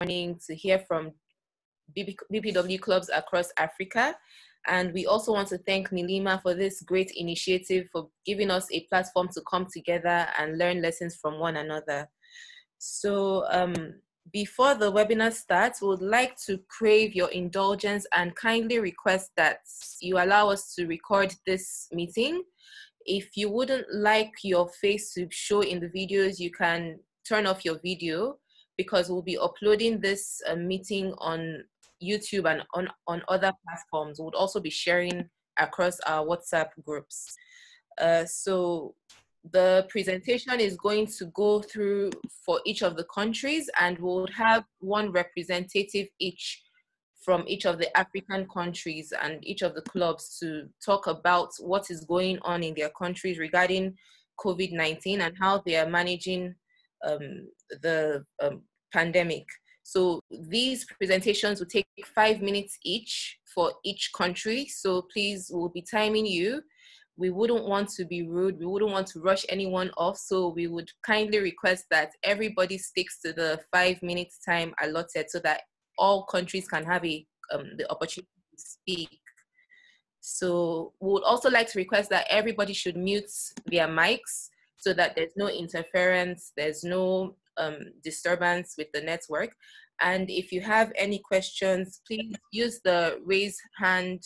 morning to hear from BPW clubs across Africa. And we also want to thank Nilima for this great initiative, for giving us a platform to come together and learn lessons from one another. So before the webinar starts, we would like to crave your indulgence and kindly request that you allow us to record this meeting. If you wouldn't like your face to show in the videos, you can turn off your video, because we'll be uploading this meeting on YouTube and on other platforms. We'll also be sharing across our WhatsApp groups. So the presentation is going to go through for each of the countries, and we'll have one representative each from each of the African countries and each of the clubs to talk about what is going on in their countries regarding COVID-19 and how they are managing the pandemic. So these presentations will take 5 minutes each for each country. So please, we'll be timing you. We wouldn't want to be rude. We wouldn't want to rush anyone off. So we would kindly request that everybody sticks to the 5 minutes time allotted so that all countries can have the opportunity to speak. So we would also like to request that everybody should mute their mics so that there's no interference, there's no disturbance with the network. And if you have any questions, please use the raise hand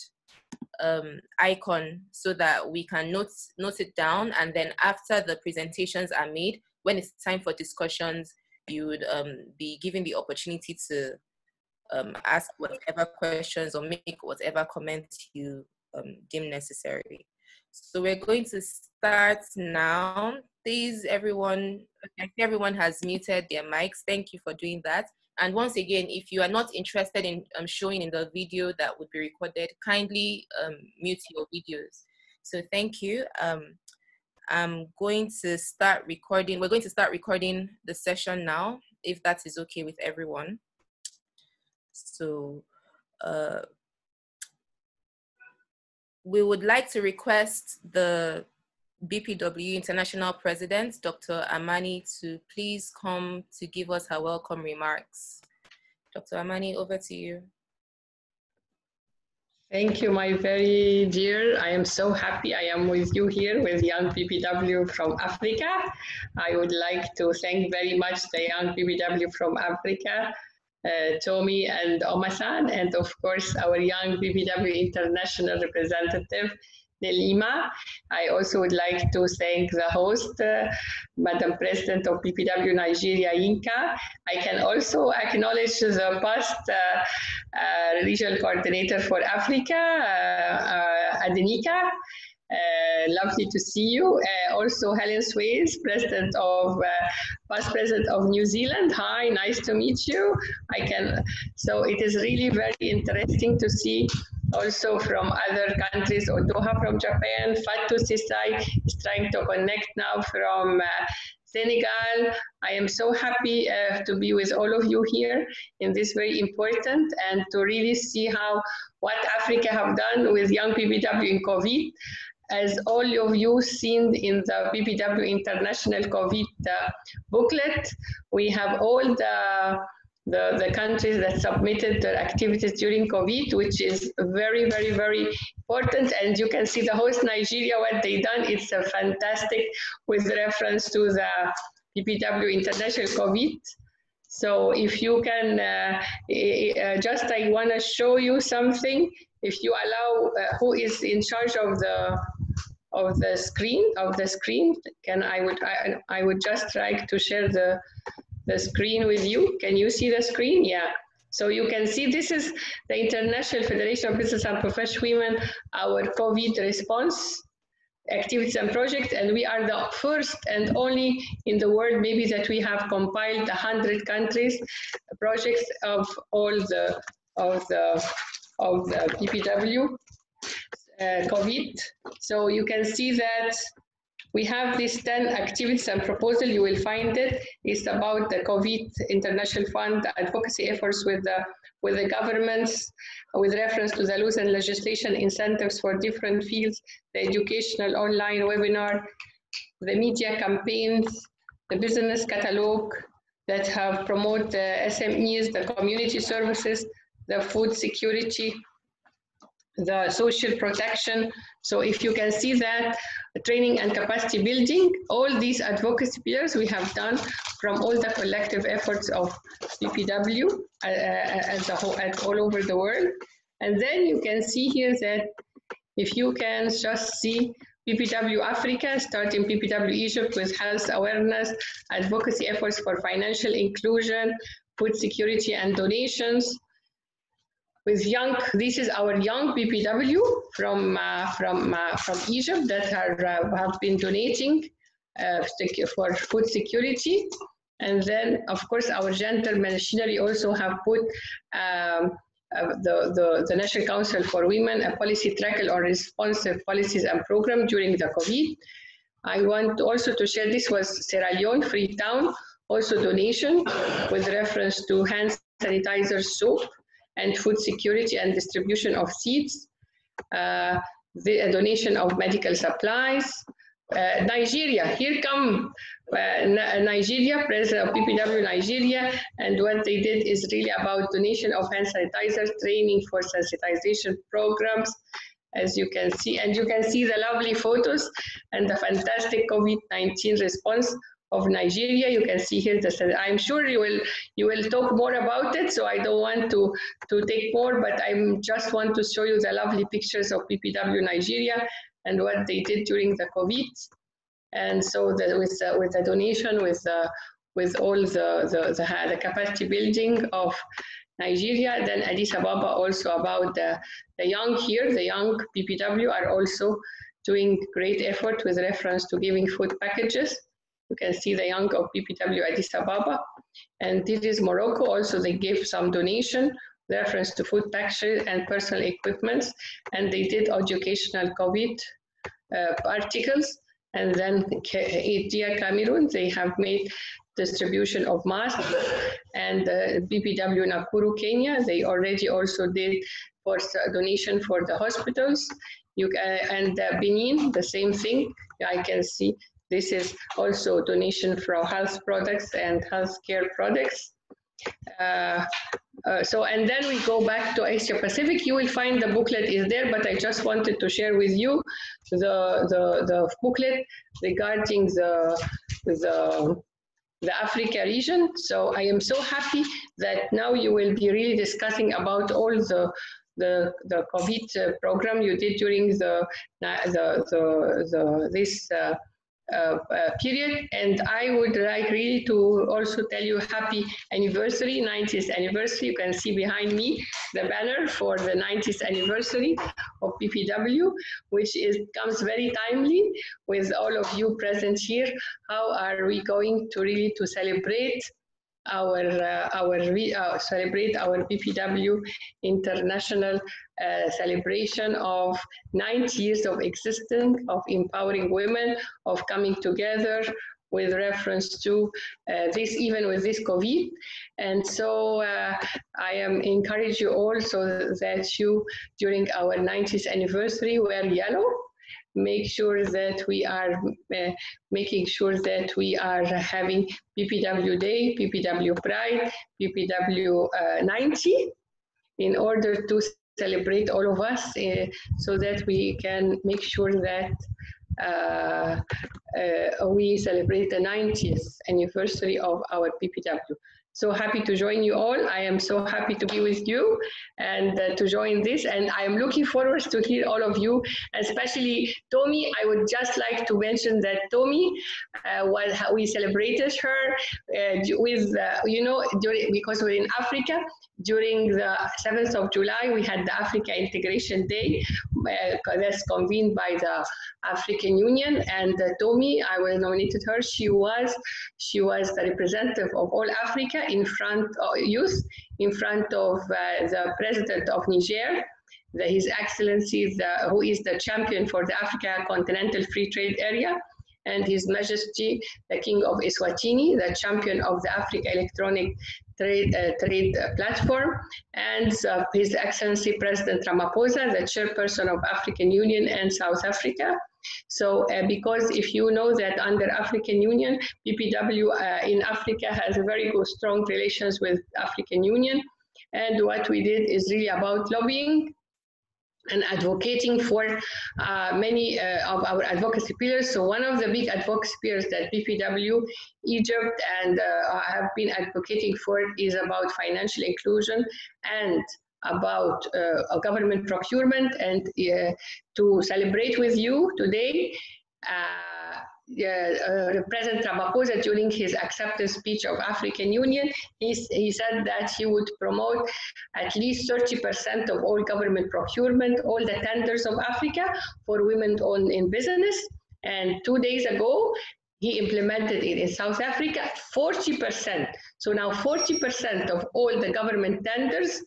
icon so that we can note it down. And then after the presentations are made, when it's time for discussions, you would be given the opportunity to ask whatever questions or make whatever comments you deem necessary. So we're going to start now. Please, everyone has muted their mics. Thank you for doing that. And once again, if you are not interested in showing in the video that would be recorded, kindly mute your videos. So thank you. I'm going to start recording. We're going to start recording the session now, if that is okay with everyone. So we would like to request the BPW International President, Dr. Amani, to please come to give us her welcome remarks. Dr. Amani, over to you. Thank you, my very dear. I am so happy I am with you here with young BPW from Africa. I would like to thank very much the young BPW from Africa, Tommy and Omasan, and of course our young BPW international representative, Nilima. I also would like to thank the host, Madam President of BPW Nigeria, Yinka. I can also acknowledge the past regional coordinator for Africa, Adenika. Lovely to see you. Also Helen Sways, President of Past President of New Zealand. Hi, nice to meet you. So it is really very interesting to see also from other countries. Odoha from Japan, Fatou Sisai is trying to connect now from Senegal. I am so happy to be with all of you here in this very important and to really see what Africa have done with young BPW in COVID. As all of you seen in the BPW International COVID booklet, we have all the countries that submitted their activities during COVID, which is very, very, very important. And you can see the host Nigeria, what they done. It's a fantastic with reference to the BPW International COVID. So if you can, I want to show you something. If you allow, who is in charge of the screen? I would just like to share the screen with you. Can you see the screen? Yeah. So you can see this is the International Federation of Business and Professional Women, our COVID response activities and projects, and we are the first and only in the world maybe that we have compiled 100 countries projects of all the BPW COVID. So you can see that we have these 10 activities and proposal. You will find it. It's about the COVID International Fund advocacy efforts with the governments, with reference to the laws and legislation incentives for different fields, the educational online webinar, the media campaigns, the business catalog, that have promote the SMEs, the community services, the food security, the social protection. So if you can see that training and capacity building, all these advocacy pillars we have done from all the collective efforts of BPW as a whole, all over the world. And then you can see here that if you can just see BPW Africa, starting BPW Egypt with health awareness, advocacy efforts for financial inclusion, food security and donations. With young, this is our young BPW from Egypt that have been donating for food security. And then, of course, our gender machinery also have put the National Council for Women a policy tracker on responsive policies and program during the COVID. I want also to share this was Sierra Leone, Freetown, also donation with reference to hand sanitizer, soap, and food security and distribution of seeds, the donation of medical supplies. Nigeria, here come Nigeria, President of BPW Nigeria, and what they did is really about donation of hand sanitizers, training for sensitization programs, as you can see, and you can see the lovely photos and the fantastic COVID-19 response of Nigeria. You can see here I'm sure you will talk more about it, so I don't want to take more, but I just want to show you the lovely pictures of BPW Nigeria and what they did during the COVID. And so with the donation, with all the capacity building of Nigeria, then Addis Ababa also about the young here, the young BPW are also doing great effort with reference to giving food packages. You can see the young of BPW Addis Ababa. And this is Morocco, also they gave some donation reference to food packages and personal equipments, and they did educational COVID articles. And then India, Cameroon, they have made distribution of masks, and BPW Nakuru, Kenya, they already also did for donation for the hospitals. And Benin, the same thing. I can see this is also donation for health products and healthcare products. And then we go back to Asia Pacific. You will find the booklet is there, but I just wanted to share with you the booklet regarding the Africa region. So I am so happy that now you will be really discussing about all the COVID program you did during this period. And I would like really to also tell you happy anniversary, 90th anniversary. You can see behind me the banner for the 90th anniversary of BPW, which comes very timely with all of you present here. How are we going to really to celebrate celebrate our BPW international celebration of 90 years of existence, of empowering women, of coming together with reference to this, even with this COVID. And so I am encourage you all so that you, during our 90th anniversary, wear yellow. Make sure that we are making sure that we are having BPW Day, BPW Pride, BPW 90, in order to celebrate all of us, so that we can make sure that we celebrate the 90th anniversary of our BPW. So happy to join you all. I am so happy to be with you and to join this. And I am looking forward to hear all of you, especially Tommy. I would just like to mention that Tommy, we celebrated her with, because we're in Africa. During the 7th of July, we had the Africa Integration Day that's convened by the African Union, and Tommy, I was nominated her. She was the representative of all Africa in front of youth, in front of the President of Niger, His Excellency, who is the champion for the Africa Continental Free Trade Area, and His Majesty the King of Eswatini, the champion of the Africa Electronic Trade Platform, and His Excellency President Ramaphosa, the chairperson of African Union and South Africa. So because if you know that under African Union, BPW in Africa has a very good, strong relations with African Union. And what we did is really about lobbying and advocating for many of our advocacy pillars. So one of the big advocacy pillars that BPW, Egypt, and have been advocating for is about financial inclusion and about government procurement. And to celebrate with you today, President Ramaphosa, during his acceptance speech of African Union, he said that he would promote at least 30% of all government procurement, all the tenders of Africa for women-owned in business. And 2 days ago, he implemented it in South Africa, 40%. So now 40% of all the government tenders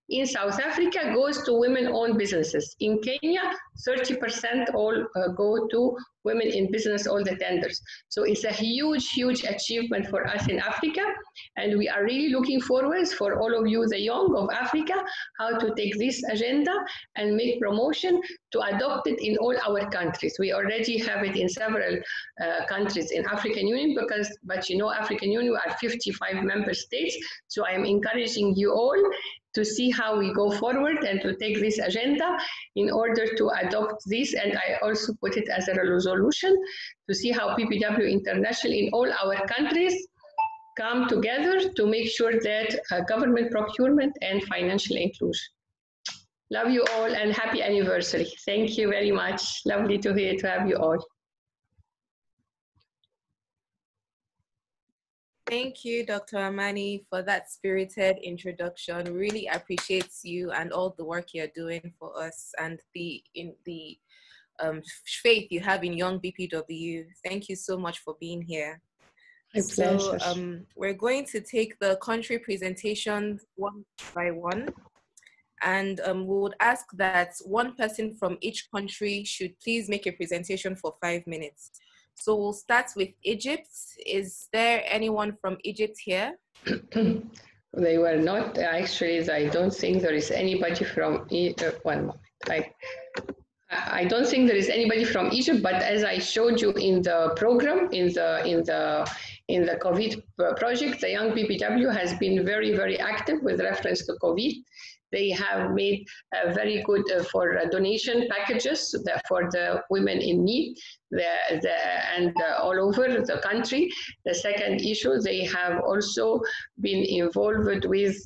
in South Africa goes to women-owned businesses. In Kenya, 30% all go to women in business, all the tenders. So it's a huge, huge achievement for us in Africa. And we are really looking forward for all of you, the young of Africa, how to take this agenda and make promotion to adopt it in all our countries. We already have it in several countries in African Union, but you know, African Union are 55 member states. So I am encouraging you all to see how we go forward and to take this agenda in order to adopt this. And I also put it as a resolution to see how PPW International in all our countries come together to make sure that government procurement and financial inclusion. Love you all and happy anniversary. Thank you very much. Lovely to have you all. Thank you, Dr. Amani, for that spirited introduction. Really appreciates you and all the work you're doing for us and the faith you have in young BPW. Thank you so much for being here. My pleasure. So we're going to take the country presentations one by one. And we would ask that one person from each country should please make a presentation for 5 minutes. So we'll start with Egypt. Is there anyone from Egypt here? They were not. Actually, I don't think there is anybody from Egypt. One moment. I don't think there is anybody from Egypt, but as I showed you in the program, in the COVID project, the Young BPW has been very, very active with reference to COVID. They have made very good for donation packages for the women in need and all over the country. The second issue, they have also been involved with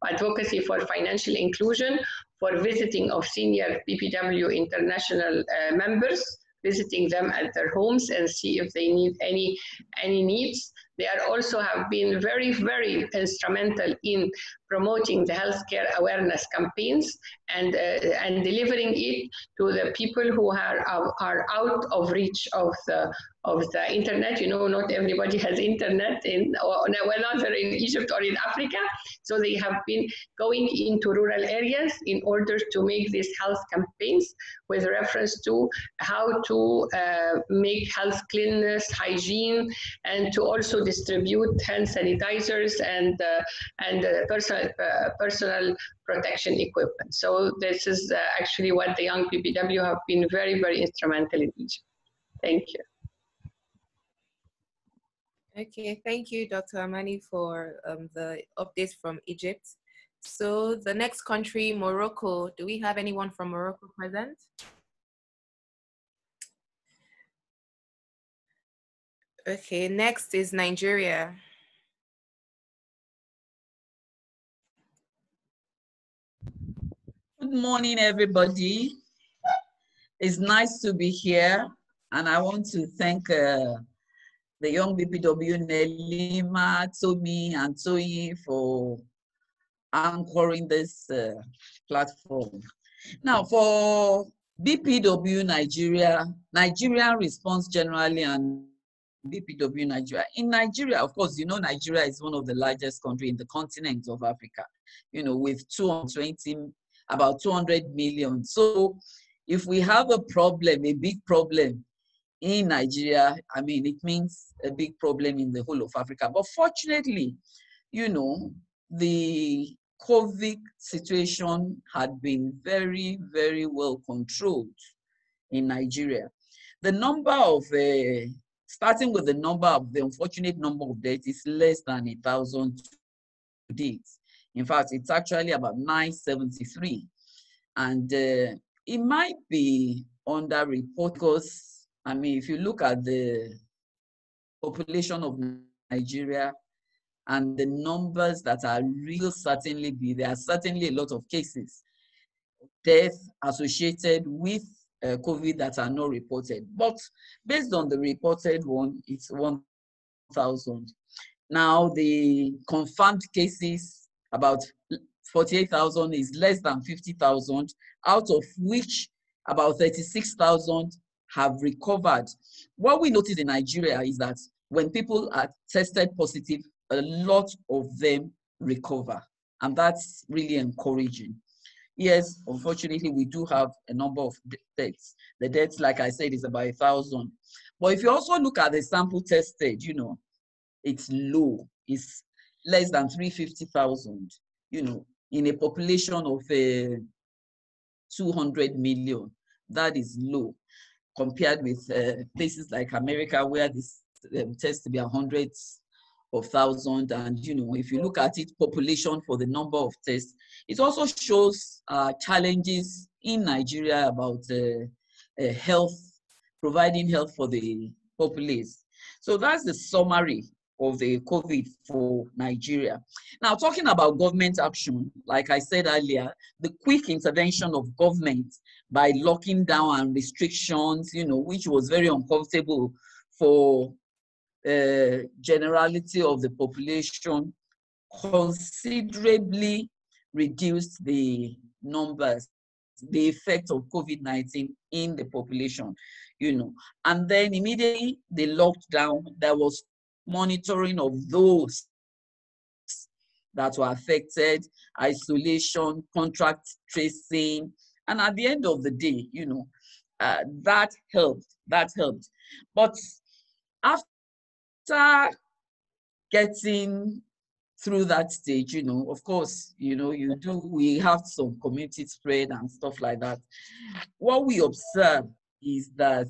advocacy for financial inclusion, for visiting of senior BPW international members, visiting them at their homes and see if they need any needs. They are also have been very, very instrumental in promoting the healthcare awareness campaigns and delivering it to the people who are out of reach of the internet. You know, not everybody has internet whether in Egypt or in Africa. So they have been going into rural areas in order to make these health campaigns with reference to how to make health cleanliness, hygiene, and to also distribute hand sanitizers and personal protection equipment. So this is actually what the young PPW have been very, very instrumental in Egypt. Thank you. Okay, thank you, Dr. Amani, for the updates from Egypt. So the next country, Morocco. Do we have anyone from Morocco present? Okay, next is Nigeria. Good morning, everybody. It's nice to be here, and I want to thank the young BPW, Nelima, Tomi, and Toyi for anchoring this platform. Now, for BPW Nigeria response generally, and BPW Nigeria. In Nigeria, of course, you know, Nigeria is one of the largest countries in the continent of Africa, you know, with about 200 million. So if we have a problem, a big problem, in Nigeria, I mean, it means a big problem in the whole of Africa. But fortunately, you know, the COVID situation had been very, very well controlled in Nigeria. The number of, starting with the number of, the unfortunate number of deaths is less than 1,000 to date. In fact, it's actually about 973. And it might be underreported because, I mean, if you look at the population of Nigeria and the numbers that are real, certainly there are certainly a lot of cases, death associated with COVID that are not reported. But based on the reported one, it's 1,000. Now, the confirmed cases, about 48,000, is less than 50,000, out of which about 36,000 have recovered. What we notice in Nigeria is that when people are tested positive, a lot of them recover. And that's really encouraging. Yes, unfortunately, we do have a number of deaths. The deaths, like I said, is about 1,000. But if you also look at the sample tested, you know, it's low. It's less than 350,000, you know, in a population of 200 million. That is low compared with places like America, where this tends to be hundreds of thousands. And, you know, if you look at it, population for the number of tests, it also shows challenges in Nigeria about health, providing health for the populace. So that's the summary of the COVID for Nigeria. Now, talking about government action, like I said earlier, the quick intervention of government by locking down and restrictions, you know, which was very uncomfortable for generality of the population, considerably reduced the numbers, the effect of COVID-19 in the population, you know. And then immediately they locked down. There was monitoring of those that were affected, isolation, contact tracing, and at the end of the day, you know, that helped. But after getting through that stage, you know, of course, you know, we have some community spread and stuff like that. What we observe is that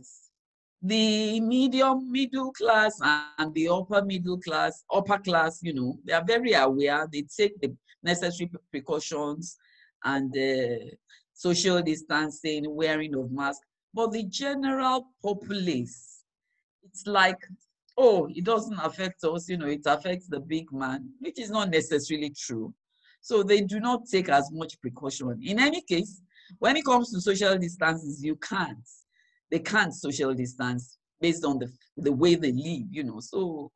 the middle class and the upper class, you know, they are very aware. They take the necessary precautions and social distancing, wearing of masks. But the general populace, it's like, oh, it doesn't affect us, you know, it affects the big man, which is not necessarily true. So they do not take as much precaution. In any case, when it comes to social distances, they can't social distance based on the way they live, you know. So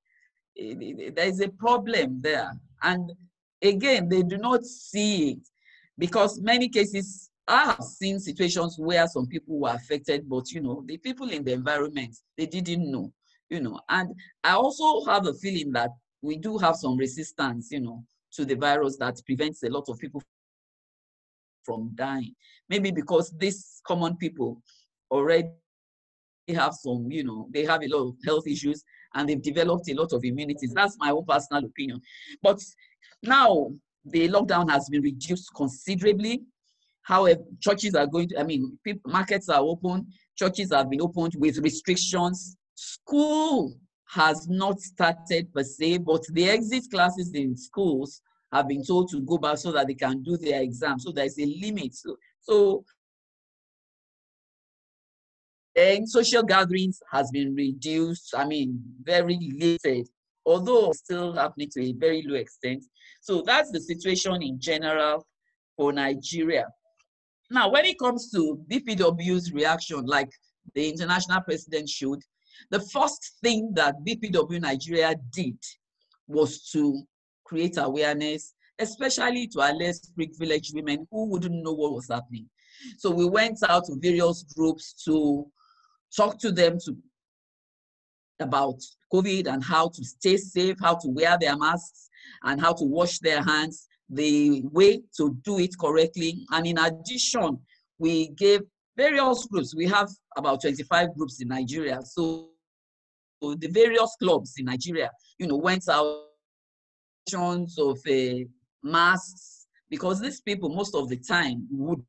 there is a problem there. And again, they do not see it because many cases, I have seen situations where some people were affected, but, you know, the people in the environment, they didn't know, you know. And I also have a feeling that we do have some resistance, you know, to the virus that prevents a lot of people from dying. Maybe because these common people already have some, you know, they have a lot of health issues and they've developed a lot of immunities. That's my own personal opinion. But now the lockdown has been reduced considerably. However, churches are going to, I mean, markets are open, churches have been opened with restrictions. School has not started per se, but the exit classes in schools have been told to go back so that they can do their exams. So there's a limit. So and social gatherings has been reduced, I mean, very limited, although still happening to a very low extent. So that's the situation in general for Nigeria. Now, when it comes to BPW's reaction, like the international president showed, the first thing that BPW Nigeria did was to create awareness, especially to our less privileged women who wouldn't know what was happening. So we went out to various groups to talk to them about COVID and how to stay safe, how to wear their masks, and how to wash their hands, the way to do it correctly. And in addition, we gave various groups. We have about 25 groups in Nigeria. So the various clubs in Nigeria, went out of masks, because these people most of the time would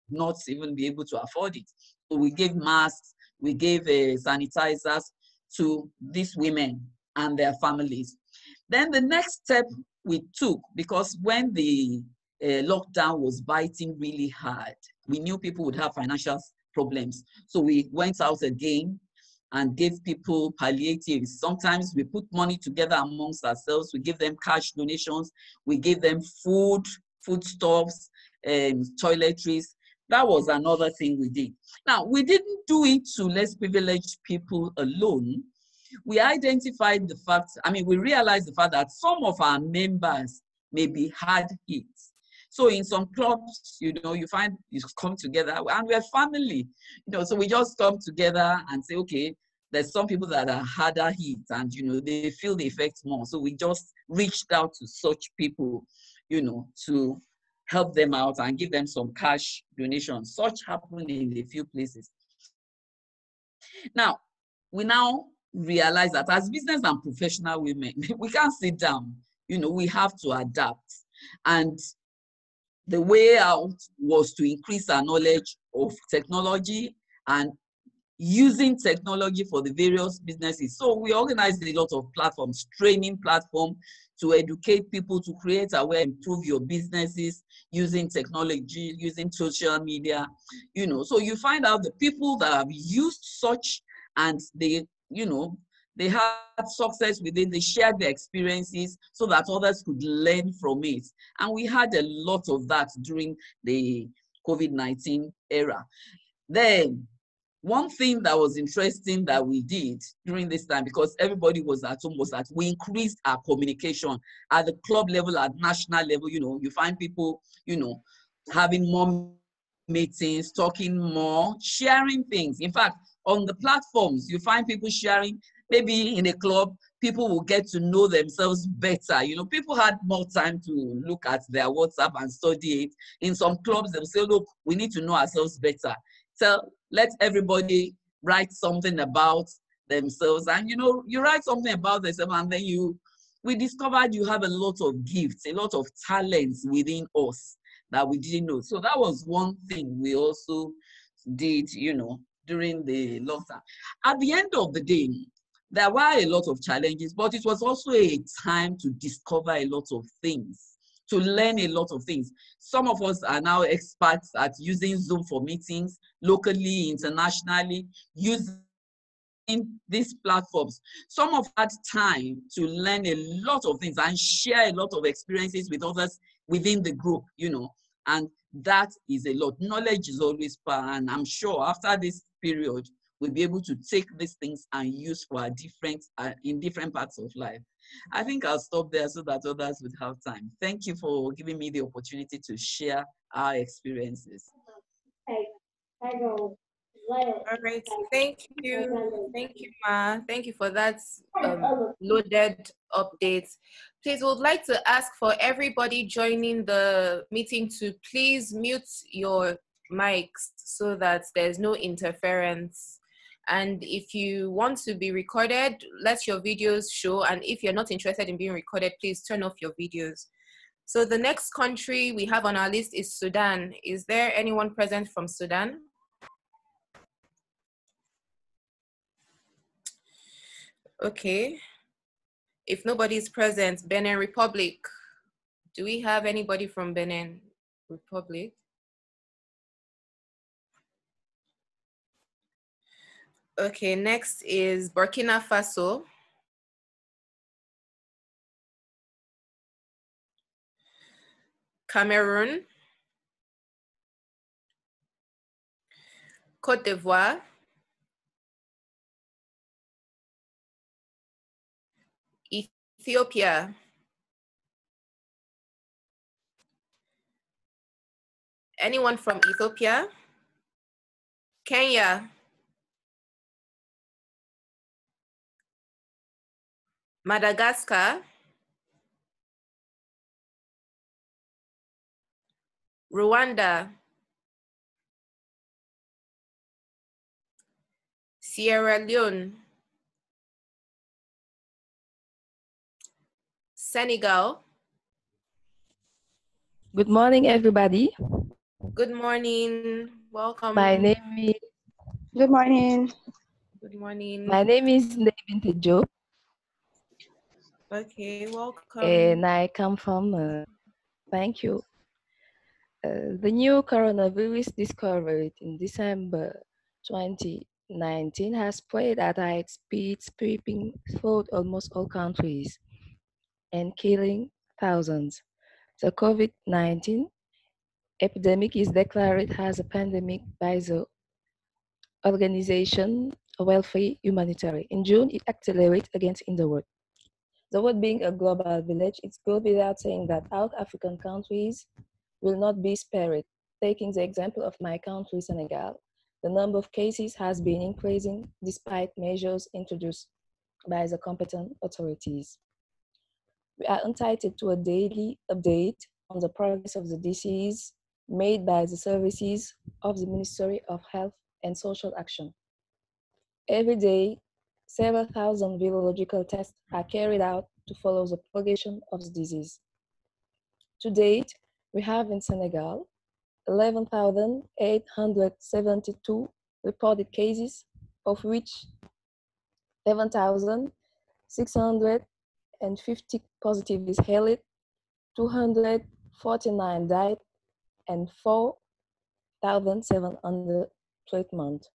not even be able to afford it. So we gave masks, we gave sanitizers to these women and their families. Then the next step we took, because when the lockdown was biting really hard, we knew people would have financial problems. So we went out again and gave people palliatives. Sometimes we put money together amongst ourselves. We give them cash donations. We give them foodstuffs, toiletries. That was another thing we did. Now, we didn't do it to less privileged people alone. We identified the fact, we realized the fact that some of our members may be hard hit. So in some clubs, you find you come together and we're family, so we just come together and say, okay, there's some people that are harder hit and, they feel the effects more. So we just reached out to such people, to help them out and give them some cash donations. Such happened in a few places. Now, we now realize that as business and professional women, we can't sit down, we have to adapt. And the way out was to increase our knowledge of technology and using technology for the various businesses. So we organized a lot of platforms, training platforms to educate people, to create awareness, improve your businesses using technology, using social media, So you find out the people that have used such and they had success with it, they shared their experiences so that others could learn from it. And we had a lot of that during the COVID-19 era. Then, one thing that was interesting that we did during this time, because everybody was at home, was that we increased our communication at the club level, at national level. You find people, having more meetings, talking more, sharing things. In fact, on the platforms, you find people sharing, maybe in a club, people will get to know themselves better. People had more time to look at their WhatsApp and study it. In some clubs, they'll say, look, we need to know ourselves better. So let everybody write something about themselves. And, you write something about yourself and then we discovered you have a lot of gifts, a lot of talents within us that we didn't know. So that was one thing we also did, during the lockdown. At the end of the day, there were a lot of challenges, but it was also a time to discover a lot of things, to learn a lot of things. Some of us are now experts at using Zoom for meetings, locally, internationally, using these platforms. Some of us had time to learn a lot of things and share a lot of experiences with others within the group, and that is a lot. Knowledge is always power, and I'm sure after this period, we'll be able to take these things and use for our in different parts of life. I think I'll stop there so that others would have time. Thank you for giving me the opportunity to share our experiences. All right, thank you, Ma. Thank you for that loaded update. Please, would like to ask for everybody joining the meeting to please mute your mics so that there's no interference. And if you want to be recorded, let your videos show. And if you're not interested in being recorded, please turn off your videos. So the next country we have on our list is Sudan. Is there anyone present from Sudan? Okay. If nobody is present, Benin Republic. Do we have anybody from Benin Republic? Okay, next is Burkina Faso. Cameroon. Côte d'Ivoire. Ethiopia. Anyone from Ethiopia? Kenya. Madagascar. Rwanda. Sierra Leone, Senegal. Good morning, everybody. Good morning. Welcome. My name is Good morning. Good morning. my name is Nevin Tejo, Okay, welcome. and I come from. Thank you. The new coronavirus discovered in December 2019 has spread at high speed, sweeping through almost all countries and killing thousands. The COVID-19 epidemic is declared as a pandemic by the Organization Welfare Humanitarian. In June, it accelerates against in the world. The world being a global village, it goes without saying that our African countries will not be spared. Taking the example of my country, Senegal, the number of cases has been increasing despite measures introduced by the competent authorities. We are entitled to a daily update on the progress of the disease made by the services of the Ministry of Health and Social Action. Every day, several thousand virological tests are carried out to follow the propagation of the disease. To date, we have in Senegal 11,872 reported cases, of which 11,650 positive is held, 249 died, and 4,700 treatment.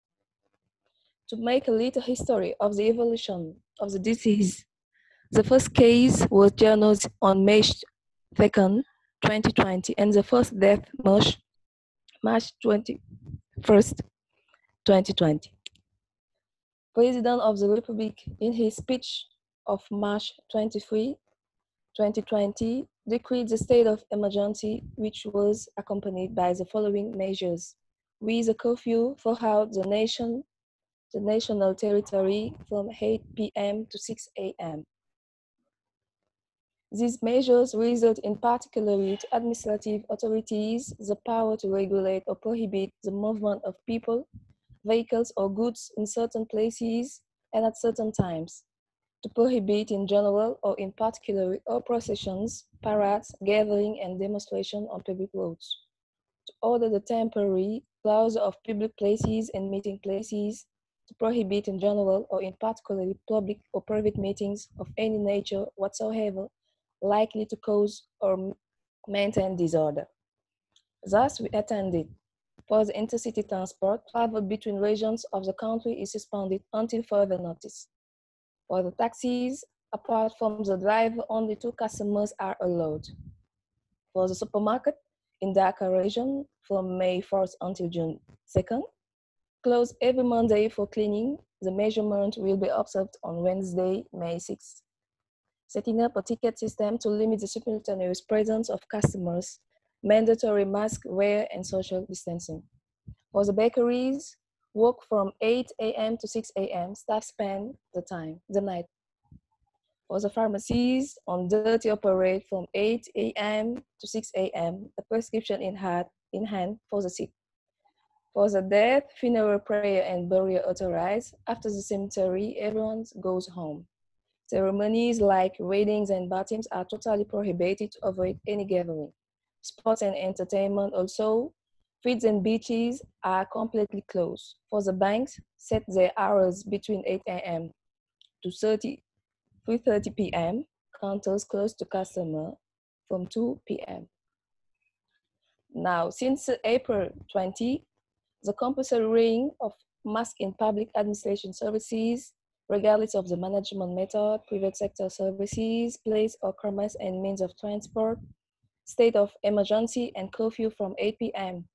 To make a little history of the evolution of the disease, the first case was diagnosed on May 2nd, 2020, and the first death March 21st, 2020. President of the Republic, in his speech of March 23, 2020, decreed the state of emergency, which was accompanied by the following measures: with a curfew throughout the national territory from 8 p.m. to 6 a.m. These measures result in particularly to administrative authorities the power to regulate or prohibit the movement of people, vehicles, or goods in certain places and at certain times, to prohibit in general or in particular all processions, parades, gathering, and demonstration on public roads, to order the temporary closure of public places and meeting places, to prohibit in general or in particular public or private meetings of any nature whatsoever likely to cause or maintain disorder. Thus, we attended. For the intercity transport, travel between regions of the country is suspended until further notice. For the taxis, apart from the driver, only 2 customers are allowed. For the supermarket in Dhaka region, from May 1st until June 2nd, closed every Monday for cleaning. The measurement will be observed on Wednesday, May 6th. Setting up a ticket system to limit the simultaneous presence of customers, mandatory mask wear, and social distancing. For the bakeries, work from 8 a.m. to 6 a.m. Staff spend the night. For the pharmacies, on duty operate from 8 a.m. to 6 a.m. A prescription in hand for the sick. For the death, funeral prayer and burial authorized. After the cemetery, everyone goes home. Ceremonies like weddings and baptisms are totally prohibited to avoid any gathering. Sports and entertainment also. Fields and beaches are completely closed. For the banks, set their hours between 8 a.m. to 3:30 p.m. Counters closed to customer from 2 p.m. Now, since April 20, the compulsory wearing of masks in public administration services, regardless of the management method, private sector services, place of commerce and means of transport, state of emergency, and curfew from 8 p.m.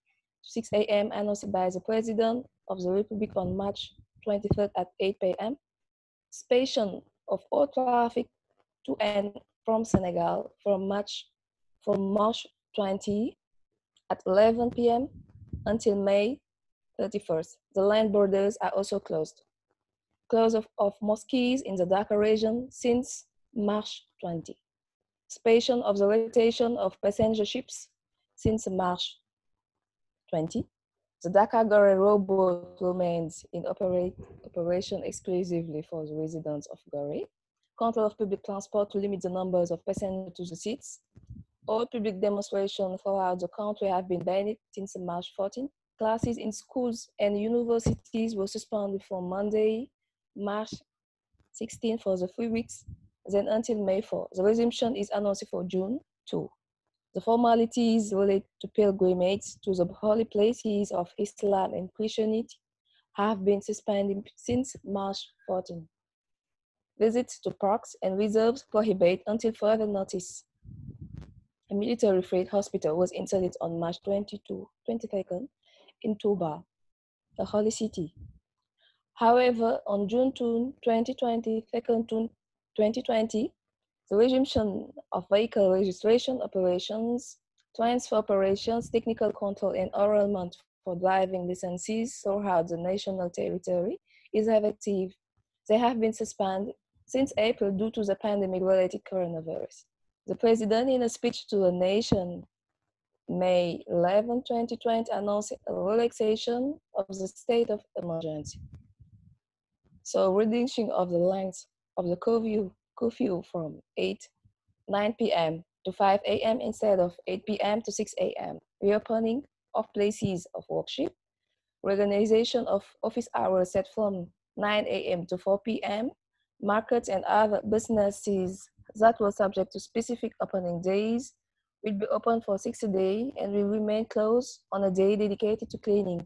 to 6 a.m. announced by the President of the Republic on March 23rd at 8 p.m. Suspension of all traffic to and from Senegal from March 20 at 11 p.m. until May 31st. The land borders are also closed. Close of mosques in the Dhaka region since March 20. Suspension of the rotation of passenger ships since March 20. The Dakar Gore robot remains in operation exclusively for the residents of Gore. Control of public transport to limit the numbers of passengers to the seats. All public demonstrations throughout the country have been banned since March 14. Classes in schools and universities were suspended from Monday, March 16 for the 3 weeks, then until May 4. The resumption is announced for June 2. The formalities related to pilgrimage to the holy places of Islam and Christianity have been suspended since March 14. Visits to parks and reserves prohibited until further notice. A military freight hospital was installed on March 22nd in Touba, the holy city. However, on June 2, 2020, the resumption of vehicle registration operations, transfer operations, technical control, and enrollment for driving licenses throughout the national territory is effective. They have been suspended since April due to the pandemic-related coronavirus. The president, in a speech to the nation, May 11, 2020, announced a relaxation of the state of emergency. So reducing of the length of the curfew from 9 p.m. to 5 a.m. instead of 8 p.m. to 6 a.m. Reopening of places of worship. Reorganization of office hours set from 9 a.m. to 4 p.m. Markets and other businesses that were subject to specific opening days will be open for 60 days and will remain closed on a day dedicated to cleaning.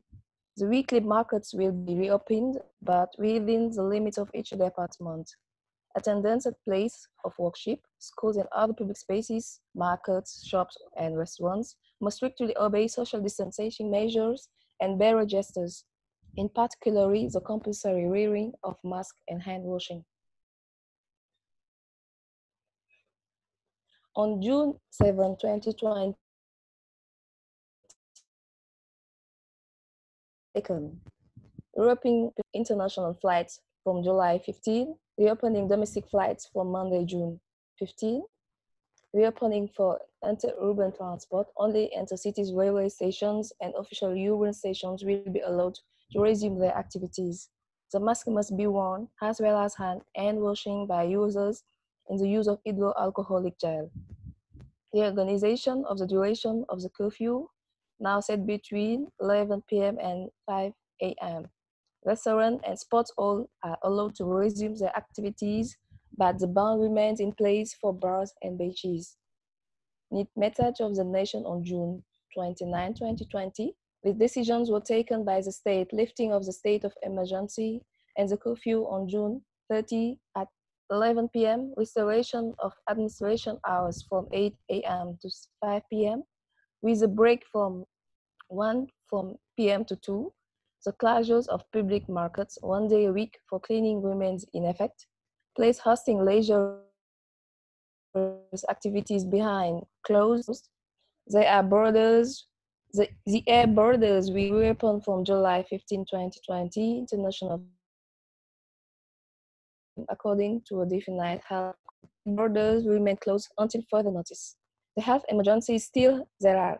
The weekly markets will be reopened, but within the limits of each department. Attendance at places of worship, schools and other public spaces, markets, shops and restaurants must strictly obey social distancing measures and bear registers, in particular the compulsory wearing of masks and hand washing. On June 7, 2020, reopening international flights from July 15, reopening domestic flights from Monday, June 15, reopening for inter-urban transport. Only intercities, railway stations, and official urban stations will be allowed to resume their activities. The mask must be worn, as well as hand washing by users and the use of hydroalcoholic gel. The organization of the duration of the curfew, now set between 11 p.m. and 5 a.m. Restaurants and sports halls are allowed to resume their activities, but the ban remains in place for bars and beaches. Message of the nation on June 29, 2020. The decisions were taken by the state, lifting of the state of emergency and the curfew on June 30 at 11 p.m., restoration of administration hours from 8 a.m. to 5 p.m., with a break from 1 p.m. to 2. The closures of public markets 1 day a week for cleaning remains in effect. Place hosting leisure activities behind closed. The air borders will reopen from July 15, 2020, international according to a definite health. Borders remain closed until further notice. The health emergency is still there.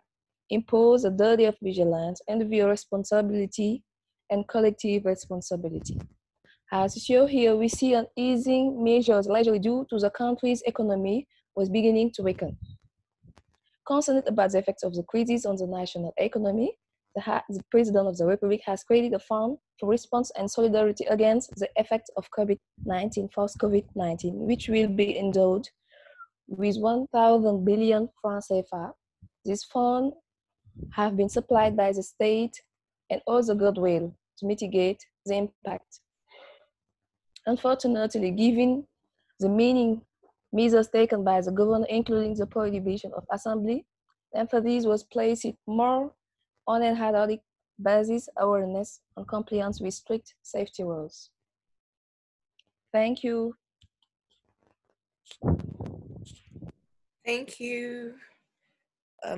Impose a duty of vigilance, individual responsibility, and collective responsibility. As shown here, we see an easing measures largely due to the country's economy was beginning to weaken. Concerned about the effects of the crisis on the national economy, the President of the Republic has created a fund for response and solidarity against the effects of COVID-19, post-COVID-19, which will be endowed with 1,000 billion francs CFA. This fund have been supplied by the state and all the goodwill to mitigate the impact. Unfortunately, given the many measures taken by the government, including the prohibition of assembly, emphasis was placed more on an ad hoc basis awareness and compliance with strict safety rules. Thank you. Thank you,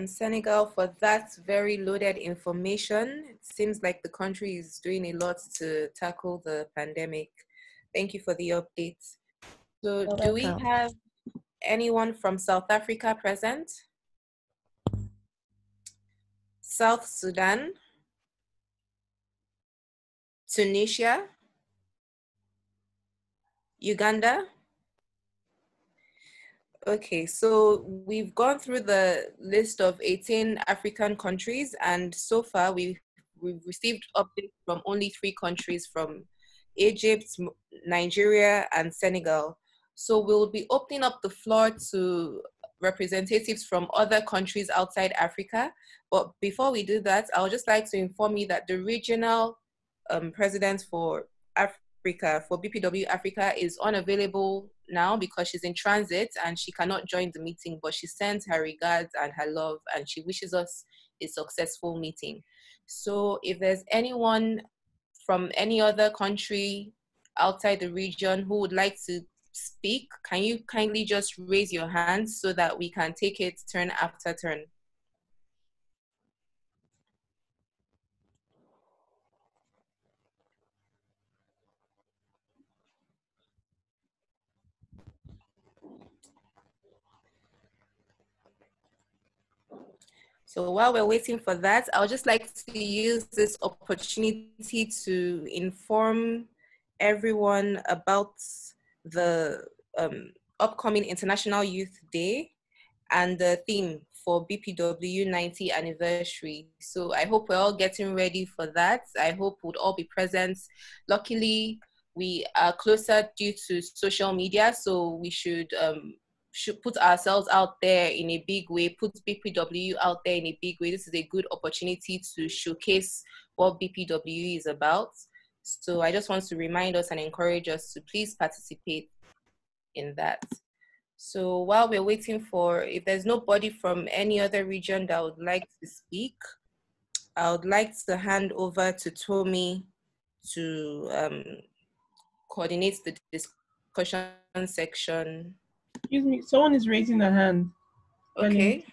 Senegal, for that very loaded information. It seems like the country is doing a lot to tackle the pandemic. Thank you for the update. So do we have anyone from South Africa present? South Sudan? Tunisia, Uganda. Okay, so we've gone through the list of 18 African countries, and so far we've received updates from only 3 countries, from Egypt, Nigeria, and Senegal. So we'll be opening up the floor to representatives from other countries outside Africa. But before we do that, I would just like to inform you that the regional president for Africa, for BPW Africa, is unavailable now because she's in transit and she cannot join the meeting, but she sends her regards and her love, and she wishes us a successful meeting. So if there's anyone from any other country outside the region who would like to speak, can you kindly just raise your hand so that we can take it turn after turn? So while we're waiting for that, I would just like to use this opportunity to inform everyone about the upcoming International Youth Day and the theme for BPW 90th anniversary. So I hope we're all getting ready for that. I hope we'll all be present. Luckily, we are closer due to social media, so we should put ourselves out there in a big way, put BPW out there in a big way. This is a good opportunity to showcase what BPW is about. So I just want to remind us and encourage us to please participate in that. So while we're waiting for, if there's nobody from any other region that would like to speak, I would like to hand over to Tommy to coordinate the discussion section. Excuse me, someone is raising their hand. Okay.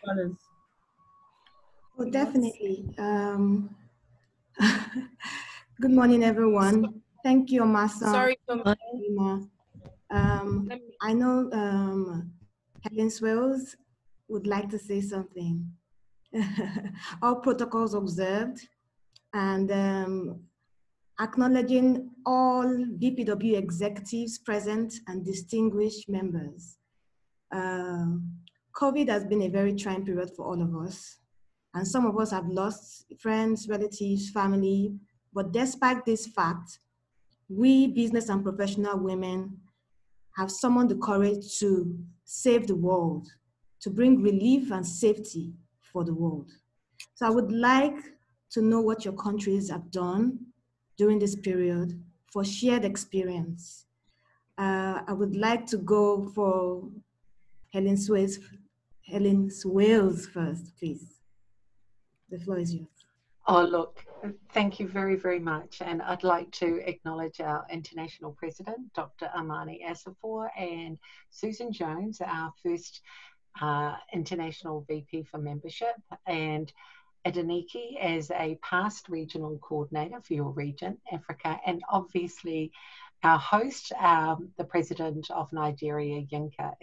Oh, definitely. Good morning, everyone. Thank you, Masa. Sorry, Tommy. I know Helen Swells would like to say something. All protocols observed, and acknowledging all BPW executives present and distinguished members. COVID has been a very trying period for all of us, and some of us have lost friends, relatives, family, but despite this fact, we business and professional women have summoned the courage to save the world, to bring relief and safety for the world. So I would like to know what your countries have done during this period for shared experience. I would like to go for Helen Swales first, please. The floor is yours. Oh, look, thank you very, very much. And I'd like to acknowledge our International President, Dr. Amani Asafor, and Susan Jones, our first International VP for Membership, and Adeniki as a past regional coordinator for your region, Africa, and obviously our host, the President of Nigeria, Yinka.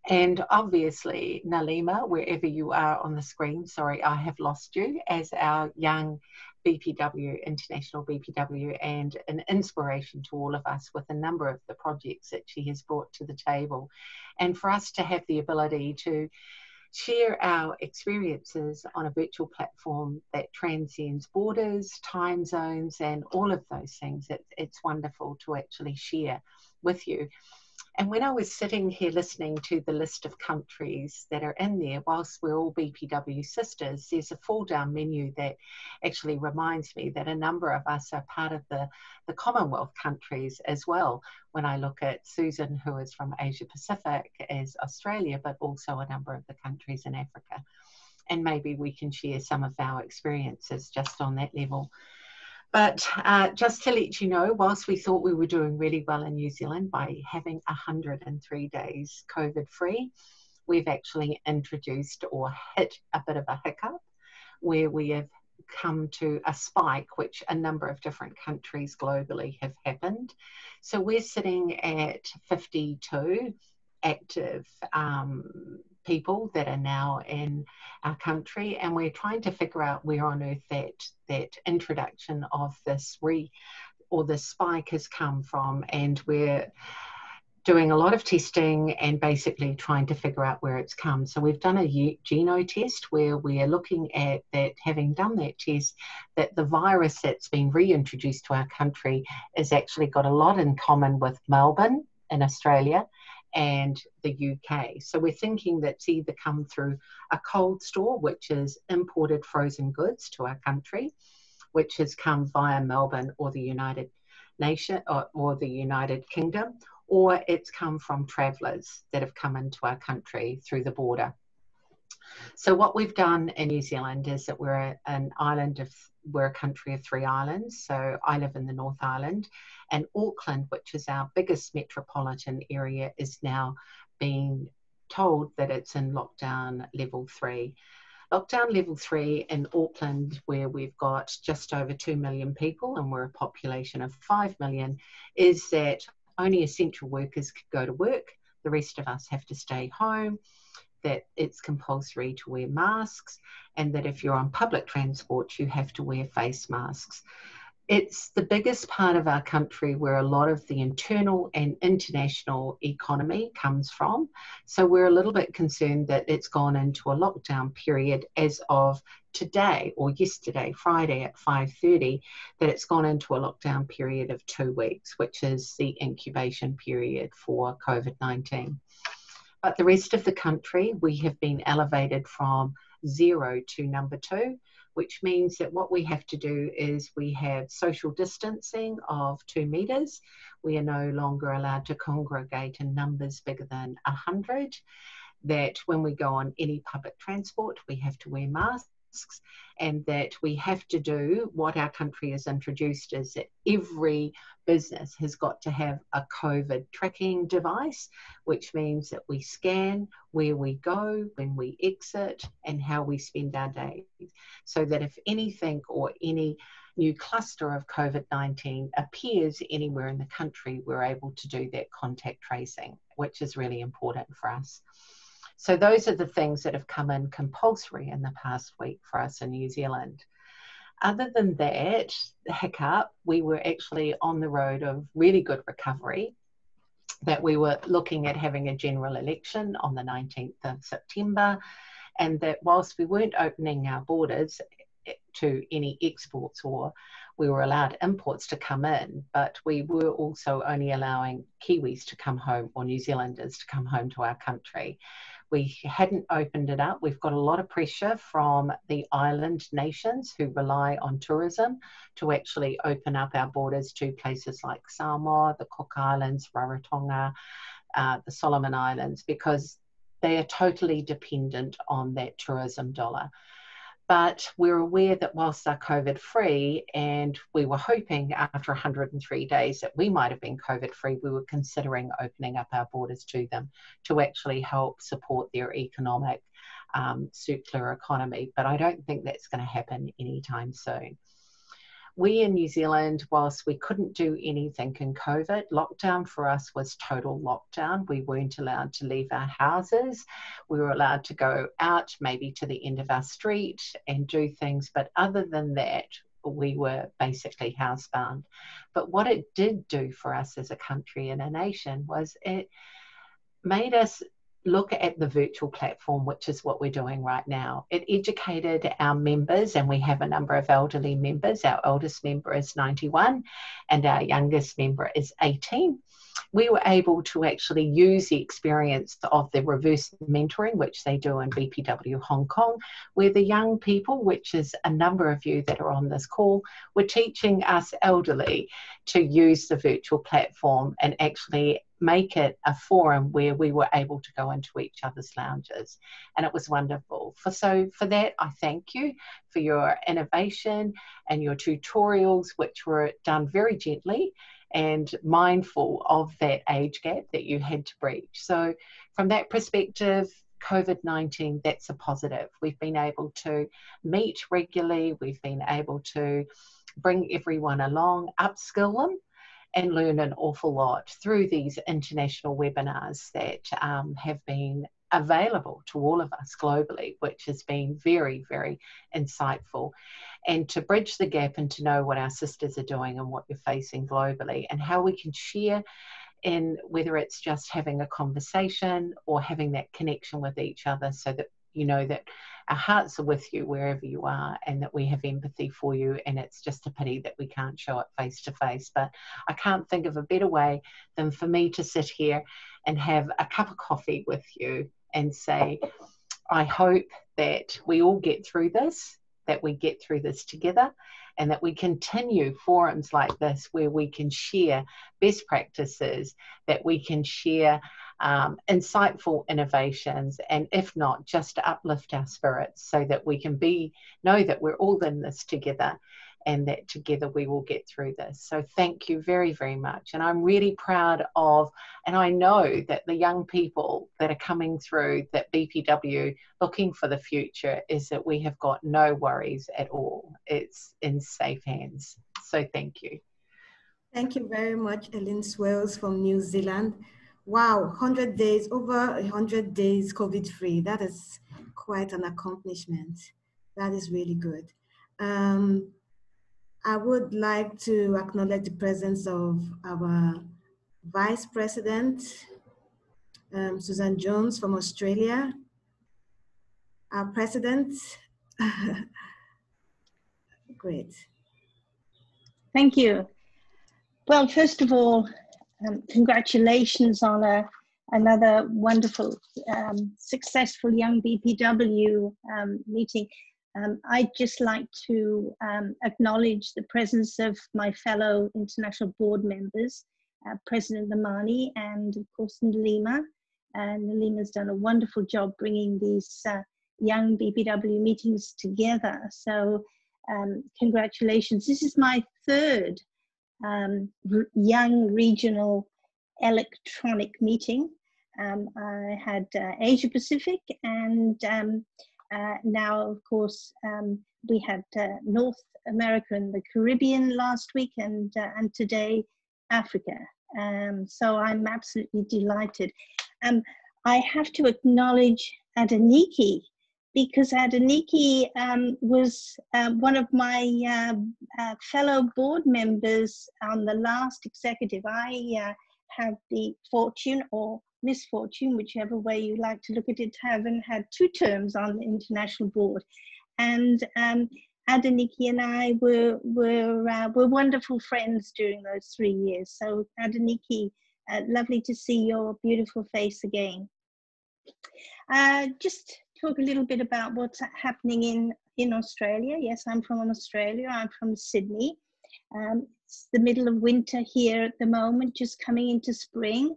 And obviously, Nalima, wherever you are on the screen, sorry, I have lost you, as our young BPW, International BPW, and an inspiration to all of us with a number of the projects that she has brought to the table. And for us to have the ability to share our experiences on a virtual platform that transcends borders, time zones, and all of those things, it's wonderful to actually share with you. And when I was sitting here listening to the list of countries that are in there, whilst we're all BPW sisters, there's a fall down menu that actually reminds me that a number of us are part of the Commonwealth countries as well. When I look at Susan, who is from Asia Pacific, as Australia, but also a number of the countries in Africa. And maybe we can share some of our experiences just on that level. But just to let you know, whilst we thought we were doing really well in New Zealand by having 103 days COVID-free, we've actually introduced or hit a bit of a hiccup where we have come to a spike, which a number of different countries globally have happened. So we're sitting at 52 active people that are now in our country, and we're trying to figure out where on earth that introduction of this this spike has come from, and we're doing a lot of testing and basically trying to figure out where it's come. So we've done a geno test where we are looking at that, having done that test, that the virus that's been reintroduced to our country has actually got a lot in common with Melbourne in Australia and the UK. So we're thinking that's either come through a cold store, which is imported frozen goods to our country, which has come via Melbourne or the United Kingdom, or it's come from travellers that have come into our country through the border. So what we've done in New Zealand is that we're a country of 3 islands. So I live in the North Island, and Auckland, which is our biggest metropolitan area, is now being told that it's in lockdown level 3. Lockdown level 3 in Auckland, where we've got just over 2 million people and we're a population of 5 million, is that only essential workers can go to work. The rest of us have to stay home, that it's compulsory to wear masks, and that if you're on public transport, you have to wear face masks. It's the biggest part of our country where a lot of the internal and international economy comes from. So we're a little bit concerned that it's gone into a lockdown period as of today or yesterday, Friday at 5:30, that it's gone into a lockdown period of 2 weeks, which is the incubation period for COVID-19. But the rest of the country, we have been elevated from 0 to number 2, which means that what we have to do is we have social distancing of 2 metres. We are no longer allowed to congregate in numbers bigger than 100. That when we go on any public transport, we have to wear masks, and that we have to do what our country has introduced is that every business has got to have a COVID tracking device, which means that we scan where we go, when we exit, and how we spend our days. So that if anything or any new cluster of COVID-19 appears anywhere in the country, we're able to do that contact tracing, which is really important for us. So those are the things that have come in compulsory in the past week for us in New Zealand. Other than that hiccup, we were actually on the road of really good recovery, that we were looking at having a general election on the 19th of September, and that whilst we weren't opening our borders to any exports, or we were allowed imports to come in, but we were also only allowing Kiwis to come home, or New Zealanders to come home to our country. We hadn't opened it up. We've got a lot of pressure from the island nations who rely on tourism to actually open up our borders to places like Samoa, the Cook Islands, Rarotonga, the Solomon Islands, because they are totally dependent on that tourism dollar. But we're aware that whilst they're COVID-free, and we were hoping after 103 days that we might have been COVID-free, we were considering opening up our borders to them to actually help support their economic circular economy. But I don't think that's going to happen anytime soon. We in New Zealand, whilst we couldn't do anything in COVID, lockdown for us was total lockdown. We weren't allowed to leave our houses. We were allowed to go out maybe to the end of our street and do things. But other than that, we were basically housebound. But what it did do for us as a country and a nation was it made us look at the virtual platform, which is what we're doing right now. It educated our members, and we have a number of elderly members. Our oldest member is 91 and our youngest member is 18. We were able to actually use the experience of the reverse mentoring, which they do in BPW Hong Kong, where the young people, which is a number of you that are on this call, were teaching us elderly to use the virtual platform and actually make it a forum where we were able to go into each other's lounges. And it was wonderful. So for that, I thank you for your innovation and your tutorials, which were done very gently and mindful of that age gap that you had to breach. So from that perspective, COVID-19, that's a positive. We've been able to meet regularly. We've been able to bring everyone along, upskill them, and learn an awful lot through these international webinars that have been available to all of us globally, which has been very, very insightful. And to bridge the gap and to know what our sisters are doing and what you're facing globally and how we can share in, whether it's just having a conversation or having that connection with each other, so that you know that our hearts are with you wherever you are and that we have empathy for you. And it's just a pity that we can't show it face to face. But I can't think of a better way than for me to sit here and have a cup of coffee with you and say, I hope that we all get through this, that we get through this together, and that we continue forums like this where we can share best practices, that we can share insightful innovations, and if not, just to uplift our spirits so that we can know that we're all in this together and that together we will get through this. So thank you very, very much. And I'm really proud of, and I know that the young people that are coming through that BPW looking for the future is that we have got no worries at all. It's in safe hands. So thank you. Thank you very much, Ellen Swells from New Zealand. Wow, 100 days, over 100 days COVID-free. That is quite an accomplishment. That is really good. I would like to acknowledge the presence of our Vice President, Susan Jones from Australia, our President. Great. Thank you. Well, first of all, congratulations on another wonderful, successful Young BPW meeting. I'd just like to acknowledge the presence of my fellow international board members, President Amani and of course Nalima. Nalima's done a wonderful job bringing these Young BPW meetings together. So congratulations. This is my third Young Regional Electronic meeting. I had Asia Pacific, and now, of course, we had North America and the Caribbean last week, and today Africa. So I'm absolutely delighted. I have to acknowledge Adeniki, because Adeniki was one of my fellow board members on the last executive. I have the fortune or misfortune, whichever way you like to look at it, having had 2 terms on the international board. And Adeniki and I were wonderful friends during those 3 years. So Adeniki, lovely to see your beautiful face again. Just talk a little bit about what's happening in Australia. Yes, I'm from Australia. I'm from Sydney. It's the middle of winter here at the moment, just coming into spring.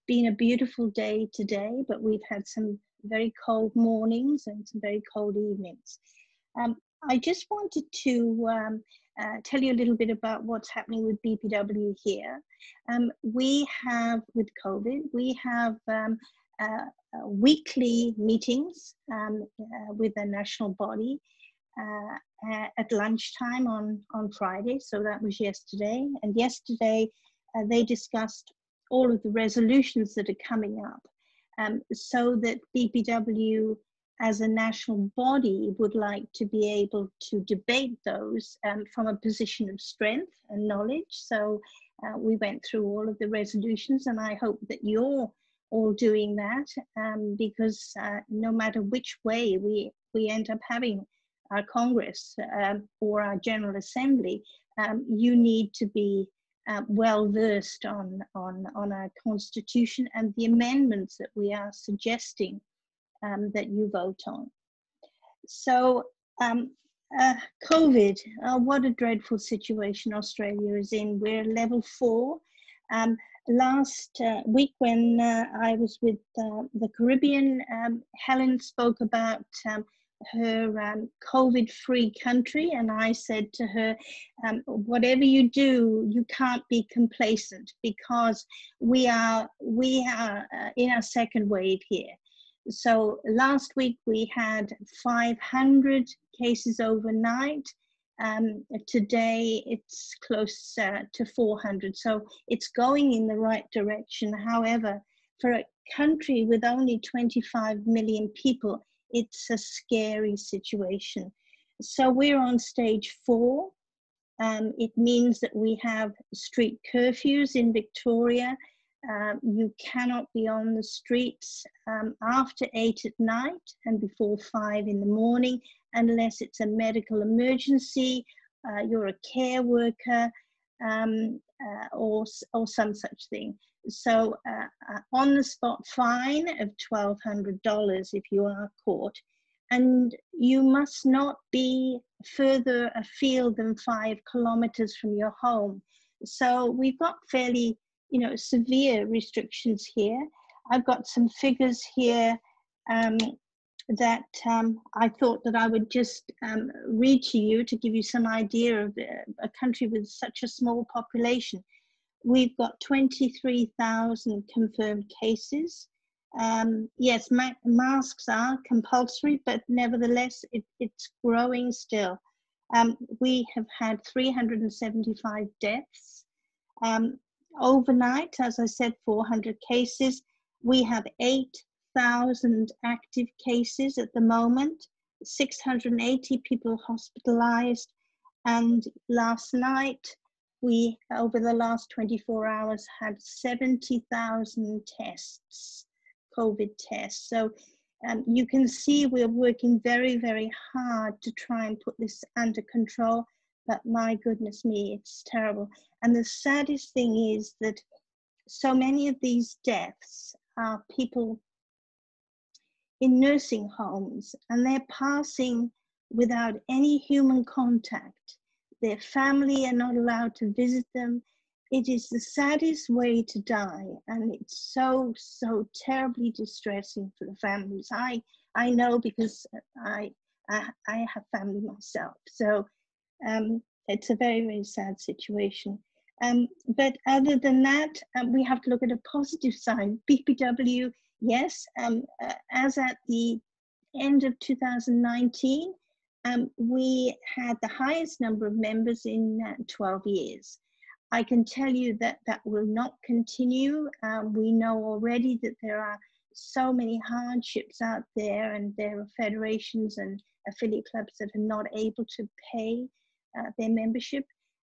Been a beautiful day today, but we've had some very cold mornings and some very cold evenings. I just wanted to tell you a little bit about what's happening with BPW here. We have, with COVID, we have weekly meetings with the national body at lunchtime on Friday. So that was yesterday. And yesterday they discussed all of the resolutions that are coming up, so that BPW as a national body would like to be able to debate those from a position of strength and knowledge. So we went through all of the resolutions, and I hope that you're all doing that, because no matter which way we end up having our Congress or our General Assembly, you need to be well versed on our Constitution and the amendments that we are suggesting that you vote on. So COVID, what a dreadful situation Australia is in. We're level 4. Last week when I was with the Caribbean, Helen spoke about her COVID-free country, and I said to her, whatever you do, you can't be complacent, because we are in our second wave here. So last week we had 500 cases overnight. Today it's close to 400. So it's going in the right direction. However, for country with only 25 million people, it's a scary situation. So we're on stage 4. It means that we have street curfews in Victoria. You cannot be on the streets after 8 at night and before 5 in the morning unless it's a medical emergency, you're a care worker, or some such thing. So on the spot fine of $1,200 if you are caught, and you must not be further afield than 5 kilometers from your home. So we've got fairly, severe restrictions here. I've got some figures here that I thought that I would just read to you to give you some idea of a country with such a small population. We've got 23,000 confirmed cases. Yes, masks are compulsory, but nevertheless, it's growing still. We have had 375 deaths. Overnight, as I said, 400 cases. We have 8,000 active cases at the moment, 680 people hospitalized. And last night, we, over the last 24 hours, had 70,000 tests, COVID tests. So you can see we're working very, very hard to try and put this under control. But my goodness me, it's terrible. And the saddest thing is that so many of these deaths are people in nursing homes, and they're passing without any human contact. Their family are not allowed to visit them. It is the saddest way to die, and it's so, so terribly distressing for the families. I know because I have family myself. So it's a very, very sad situation. But other than that, we have to look at a positive side. BPW, yes, as at the end of 2019, we had the highest number of members in 12 years. I can tell you that that will not continue. We know already that there are so many hardships out there, and there are federations and affiliate clubs that are not able to pay their membership.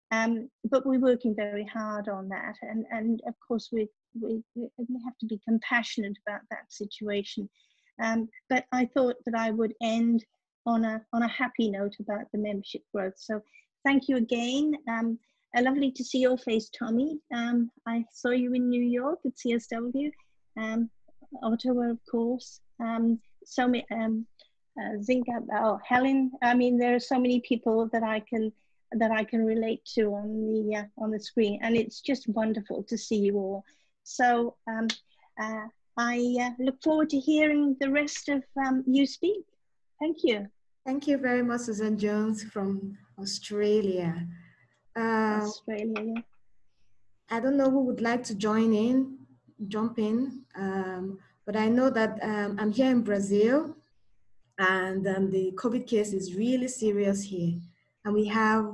But we're working very hard on that. And of course, we have to be compassionate about that situation. But I thought that I would end on a happy note about the membership growth. So thank you again. Lovely to see your face, Tommy. I saw you in New York at CSW, Ottawa, of course. So many, Zinga, Helen. I mean, there are so many people that I can relate to on the screen, and it's just wonderful to see you all. So I look forward to hearing the rest of you speak. Thank you. Thank you very much, Susan Jones from Australia. Australia. I don't know who would like to jump in, but I know that I'm here in Brazil, and the COVID case is really serious here. And we have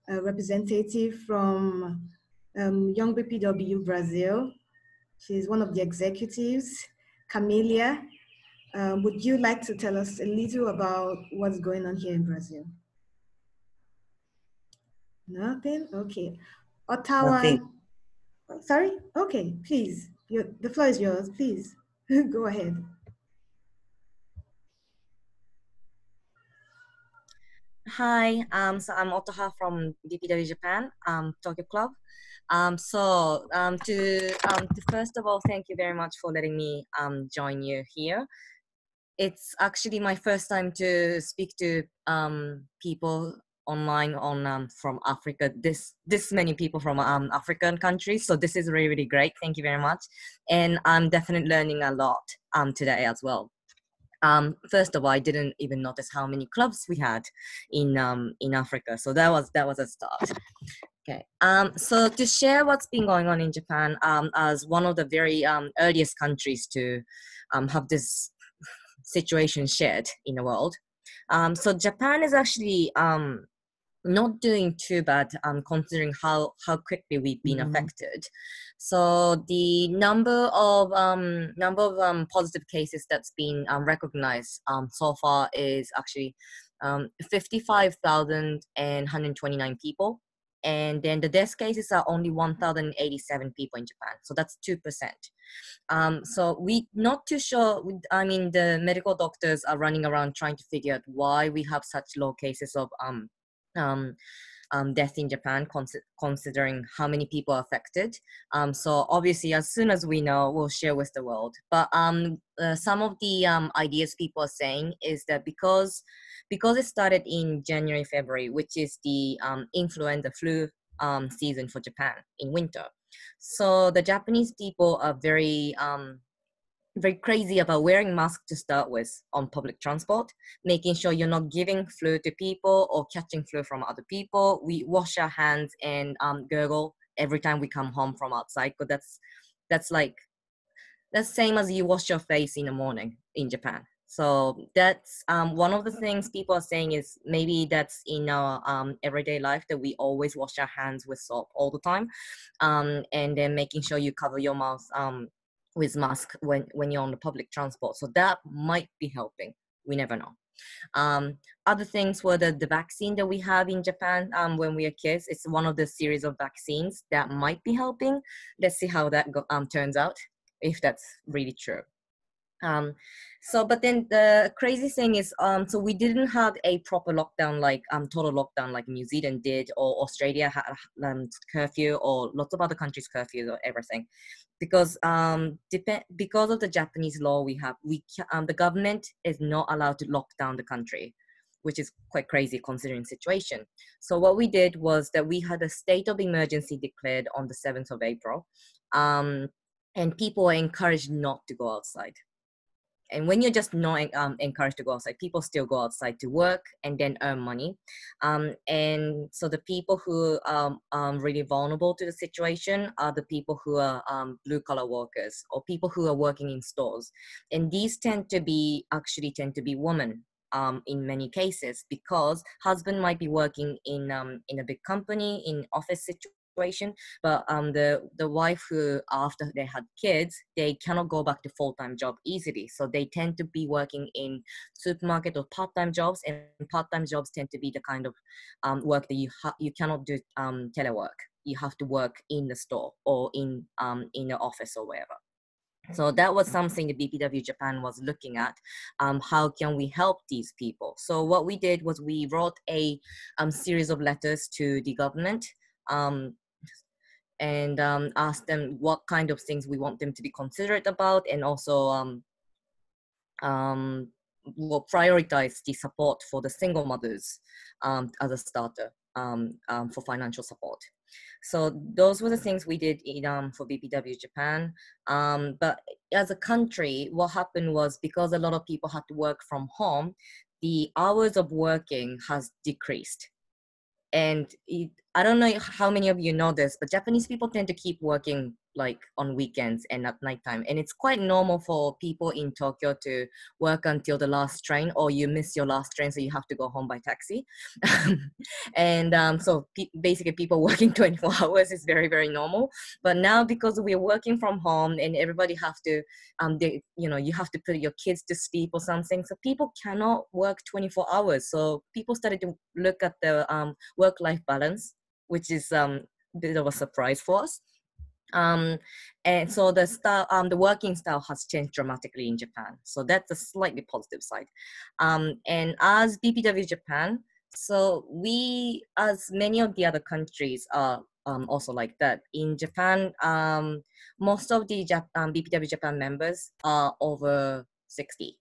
a representative from Young BPW Brazil. She's one of the executives, Camelia. Would you like to tell us a little about what's going on here in Brazil? Nothing? Okay. Ottawa. Nothing. Sorry? Okay, please. The floor is yours, please. Go ahead. Hi, so I'm Otoha from BPW Japan, Tokyo Club. To first of all, thank you very much for letting me join you here. It's actually my first time to speak to people online from Africa. This many people from African countries. So this is really, really great. Thank you very much, and I'm definitely learning a lot today as well. First of all, I didn't even notice how many clubs we had in Africa. So that was a start. Okay. So to share what's been going on in Japan, as one of the very earliest countries to have this situation shared in the world. So Japan is actually not doing too bad, considering how quickly we've been affected. So the number of positive cases that's been recognized so far is actually 55,129 people, and then the death cases are only 1,087 people in Japan. So that's 2%. So we not too sure. I mean, the medical doctors are running around trying to figure out why we have such low cases of death in Japan, considering how many people are affected. So obviously, as soon as we know, we'll share with the world. But some of the ideas people are saying is that because it started in January, February, which is the influenza flu season for Japan in winter. So the Japanese people are very crazy about wearing masks to start with on public transport, making sure you're not giving flu to people or catching flu from other people. We wash our hands and gurgle every time we come home from outside, because that's same as you wash your face in the morning in Japan. So that's one of the things people are saying is maybe that's in our everyday life, that we always wash our hands with soap all the time, and then making sure you cover your mouth with mask when you're on the public transport. So that might be helping. We never know. Other things were the vaccine that we have in Japan when we are kids. It's one of the series of vaccines that might be helping. Let's see how that turns out, if that's really true. But then the crazy thing is, so we didn't have a proper lockdown, like total lockdown like New Zealand did, or Australia had curfew, or lots of other countries curfew or everything, because because of the Japanese law the government is not allowed to lock down the country, which is quite crazy considering the situation. So what we did was that we had a state of emergency declared on the 7th of April, and people are encouraged not to go outside. And when you're just not encouraged to go outside, people still go outside to work and then earn money. And so the people who are really vulnerable to the situation are the people who are blue collar workers, or people who are working in stores. And these tend to be women in many cases, because husband might be working in a big company, in office situation, but the wife who, after they had kids, they cannot go back to full-time job easily, so they tend to be working in supermarket or part-time jobs, and part-time jobs tend to be the kind of work that you cannot do telework. You have to work in the store or in the office or wherever. So that was something the BPW Japan was looking at. How can we help these people? So what we did was we wrote a series of letters to the government, and ask them what kind of things we want them to be considerate about, and also will prioritize the support for the single mothers as a starter for financial support. So those were the things we did for BPW Japan. But as a country, what happened was, because a lot of people had to work from home, the hours of working has decreased. And I don't know how many of you know this, but Japanese people tend to keep working like on weekends and at nighttime. And it's quite normal for people in Tokyo to work until the last train, or you miss your last train, so you have to go home by taxi. And so basically people working 24 hours is very, very normal. But now, because we're working from home and everybody have to, you have to put your kids to sleep or something. So people cannot work 24 hours. So people started to look at the work-life balance, which is a bit of a surprise for us. And so the working style has changed dramatically in Japan. So that's a slightly positive side. And as BPW Japan, so we, as many of the other countries, are also like that. In Japan, most of the BPW Japan members are over 60.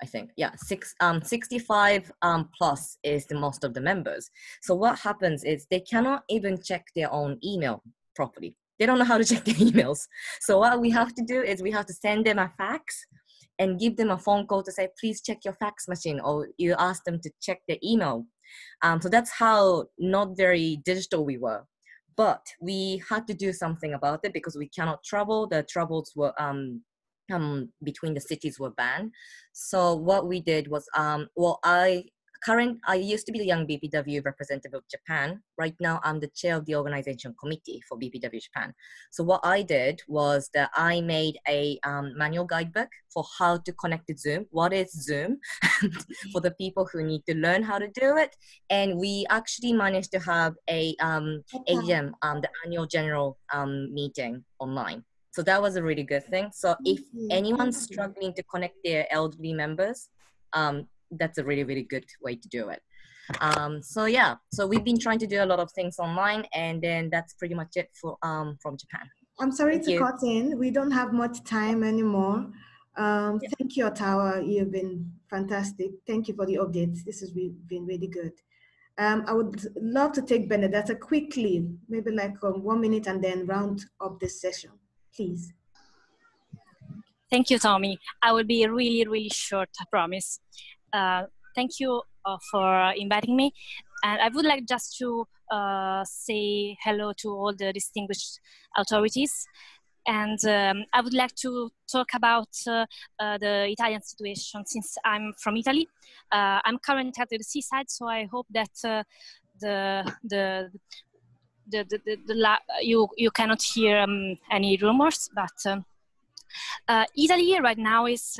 I think, yeah, 65 plus is the most of the members. So what happens is they cannot even check their own email properly. They don't know how to check their emails. So what we have to do is we have to send them a fax and give them a phone call to say, please check your fax machine, or you ask them to check their email. So that's how not very digital we were. But we had to do something about it because we cannot travel. The travels were between the cities were banned. So what we did was, I I used to be the young BPW representative of Japan. Right now, I'm the chair of the organization committee for BPW Japan. So what I did was that I made a manual guidebook for how to connect to Zoom. What is Zoom for the people who need to learn how to do it? And we actually managed to have a AGM, the annual general meeting online. So that was a really good thing. So if anyone's struggling to connect their elderly members, that's a really, really good way to do it. So yeah, so we've been trying to do a lot of things online, and then that's pretty much it for from Japan. I'm sorry to cut in. We don't have much time anymore. Thank you, Ottawa. You've been fantastic. Thank you for the updates. This has been really good. I would love to take Benedetta quickly, maybe like 1 minute, and then round up this session, please. Thank you, Tommy. I will be really, really short, I promise. Thank you for inviting me. And I would like just to say hello to all the distinguished authorities. And I would like to talk about the Italian situation since I'm from Italy. I'm currently at the seaside, so I hope that you cannot hear any rumors, but Italy right now is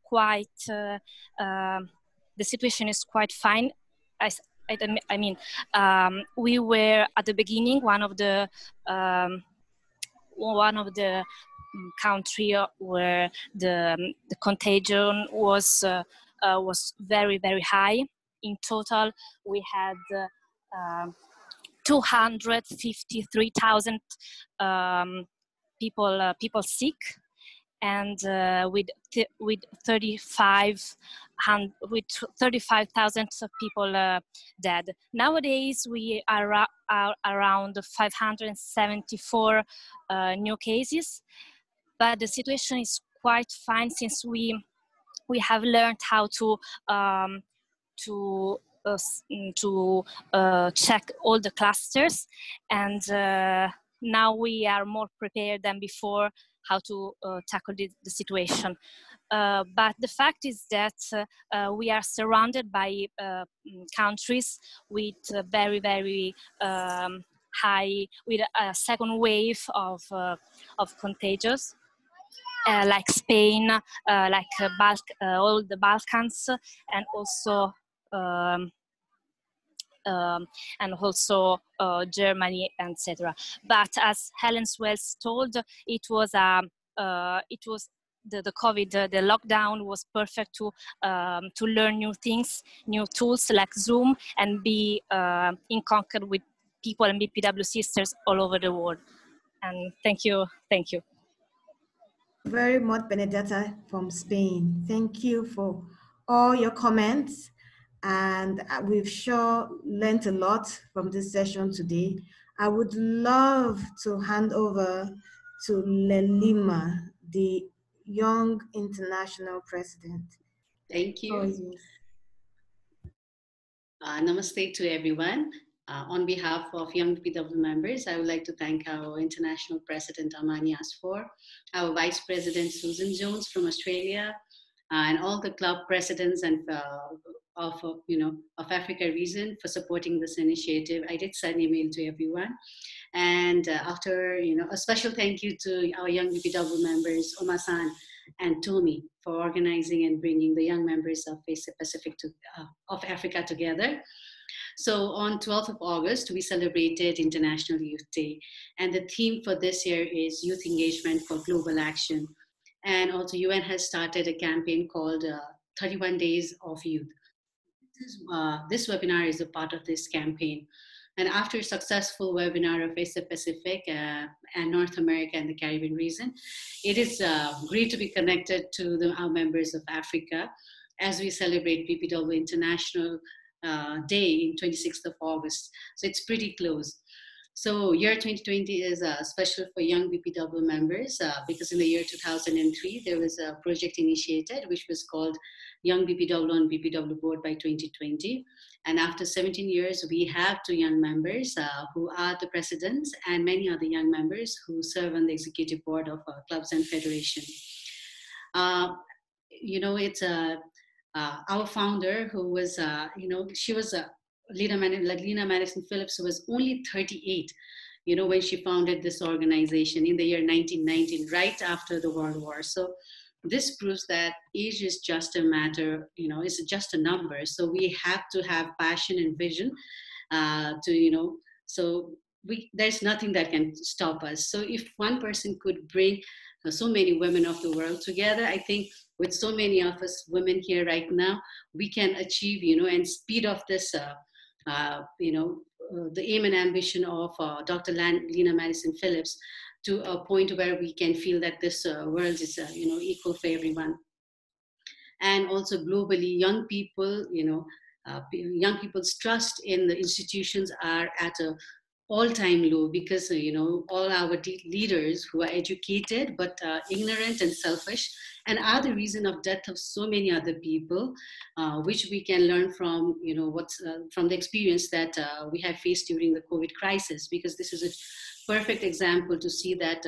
quite the situation is quite fine. I mean, we were at the beginning one of the country where the contagion was very, very high. In total, we had 253,000 people sick, and with 35,000 people dead. Nowadays, we are around 574 new cases, but the situation is quite fine since we have learned how to check all the clusters, and now we are more prepared than before how to tackle the situation. But the fact is that we are surrounded by countries with very, very high, with a second wave of contagios. Like Spain, like all the Balkans, and also Germany, etc. But as Helen Wells told, it was the COVID, the lockdown was perfect to learn new things, new tools like Zoom, and be in contact with people and BPW sisters all over the world. And thank you. Very much, Benedetta from Spain. Thank you for all your comments, and we've sure learned a lot from this session today. I would love to hand over to Lelima, the Young International President. Thank you. Namaste to everyone. On behalf of Young BPW members, I would like to thank our International President Amani Asfour, our Vice President Susan Jones from Australia, and all the club presidents and of Africa region for supporting this initiative. I did send email to everyone, and after a special thank you to our Young BPW members, Oma-san and Tomi, for organizing and bringing the young members of Asia Pacific of Africa together. So on 12th of August, we celebrated International Youth Day. And the theme for this year is Youth Engagement for Global Action. And also UN has started a campaign called 31 Days of Youth. This webinar is a part of this campaign. And after a successful webinar of Asia Pacific and North America and the Caribbean region, it is great to be connected to our members of Africa as we celebrate BPW International Day in 26th of August. So it's pretty close. So year 2020 is special for young BPW members because in the year 2003, there was a project initiated which was called Young BPW on BPW Board by 2020. And after 17 years, we have 2 young members who are the presidents and many other young members who serve on the executive board of clubs and federations. It's our founder, who was, she was Lena Madison Phillips, who was only 38, when she founded this organization in the year 1919, right after the World War. So this proves that age is just a matter, it's just a number. So we have to have passion and vision so there's nothing that can stop us. So if one person could bring so many women of the world together, I think with so many of us women here right now, we can achieve, and speed up this, the aim and ambition of Dr. Lena Madison Phillips to a point where we can feel that this world is, equal for everyone. And also globally, young people, young people's trust in the institutions are at a all-time low because all our leaders who are educated but ignorant and selfish and are the reason of death of so many other people, which we can learn from what's from the experience that we have faced during the COVID crisis, because this is a perfect example to see that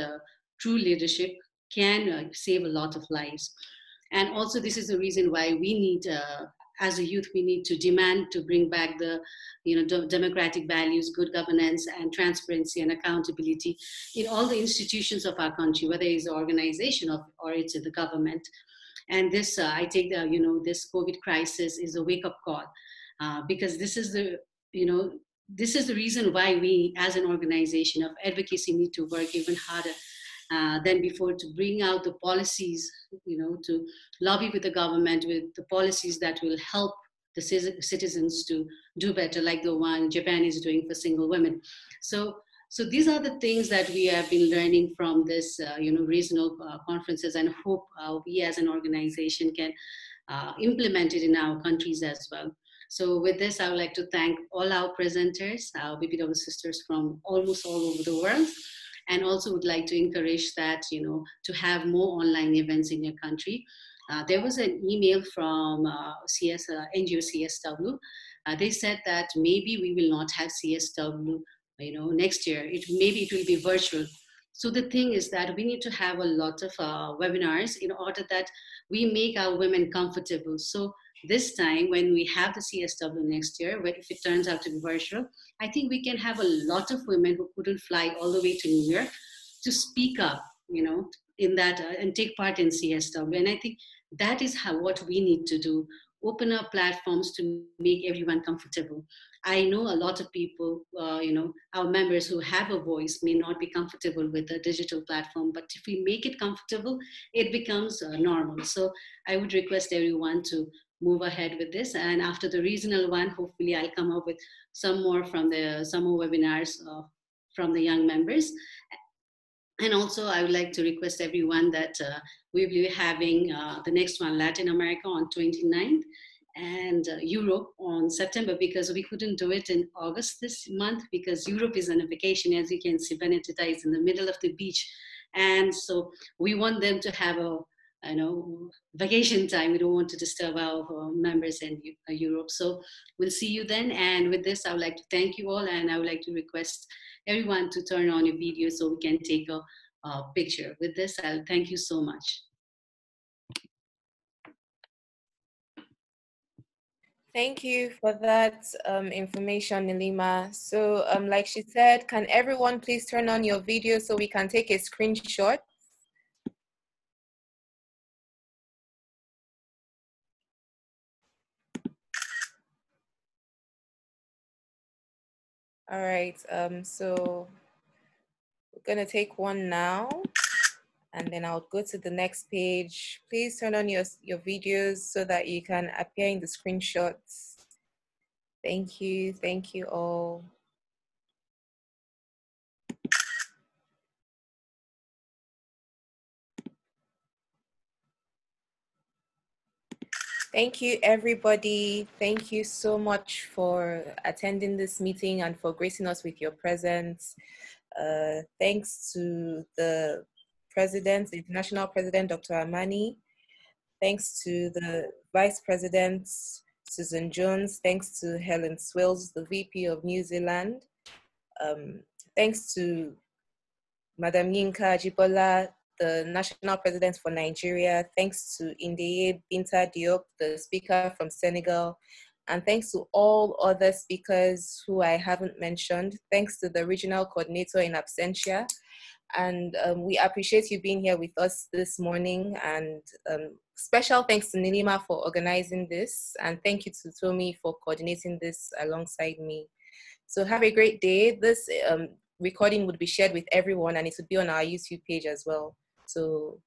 true leadership can save a lot of lives. And also this is the reason why we need as a youth, we need to demand to bring back the democratic values, good governance, and transparency and accountability in all the institutions of our country, whether it's the organization or it's the government. And this, I take this COVID crisis is a wake-up call because this is the, this is the reason why we as an organization of advocacy need to work even harder than before to bring out the policies, to lobby with the government with the policies that will help the citizens to do better, like the one Japan is doing for single women. So these are the things that we have been learning from this, regional conferences, and hope we as an organization can implement it in our countries as well. So with this, I would like to thank all our presenters, our BPW sisters from almost all over the world. And also would like to encourage that, to have more online events in your country. There was an email from NGO CSW. They said that maybe we will not have CSW, next year. Maybe it will be virtual. So the thing is that we need to have a lot of webinars in order that we make our women comfortable. So this time when we have the CSW next year, if it turns out to be virtual, I think we can have a lot of women who couldn't fly all the way to New York to speak up, in that and take part in CSW. And I think that is what we need to do, open up platforms to make everyone comfortable. I know a lot of people, our members who have a voice may not be comfortable with a digital platform, but if we make it comfortable, it becomes normal. So I would request everyone to move ahead with this. And after the regional one, hopefully I'll come up with some more webinars from the young members. And also I would like to request everyone that we will be having the next one, Latin America on 29th, and Europe on September, because we couldn't do it in August this month because Europe is on a vacation. As you can see, Benedetta is in the middle of the beach. And so we want them to have a vacation time. We don't want to disturb our members in Europe. So we'll see you then. And with this, I would like to thank you all. And I would like to request everyone to turn on your video so we can take a picture. With this, I'll thank you so much. Thank you for that information, Nilima. So like she said, can everyone please turn on your video so we can take a screenshot? All right, so we're gonna take one now, and then I'll go to the next page. Please turn on your videos so that you can appear in the screenshots. Thank you all. Thank you, everybody. Thank you so much for attending this meeting and for gracing us with your presence. Thanks to the President, the International President, Dr. Amani. Thanks to the Vice President, Susan Jones. Thanks to Helen Swills, the VP of New Zealand. Thanks to Madam Yinka Ajibola, the national president for Nigeria. Thanks to Indeye Binta Diop, the speaker from Senegal. And thanks to all other speakers who I haven't mentioned. Thanks to the regional coordinator in absentia. And we appreciate you being here with us this morning. And special thanks to Nilima for organizing this. And thank you to Tomi for coordinating this alongside me. So have a great day. This recording would be shared with everyone, and it would be on our YouTube page as well. So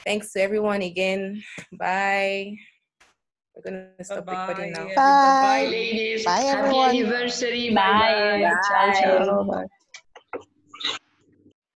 thanks to everyone again. Bye. We're going to stop recording now. Bye, ladies. Bye, Happy everyone. anniversary. Bye. Bye-bye. Ciao, ciao. Bye.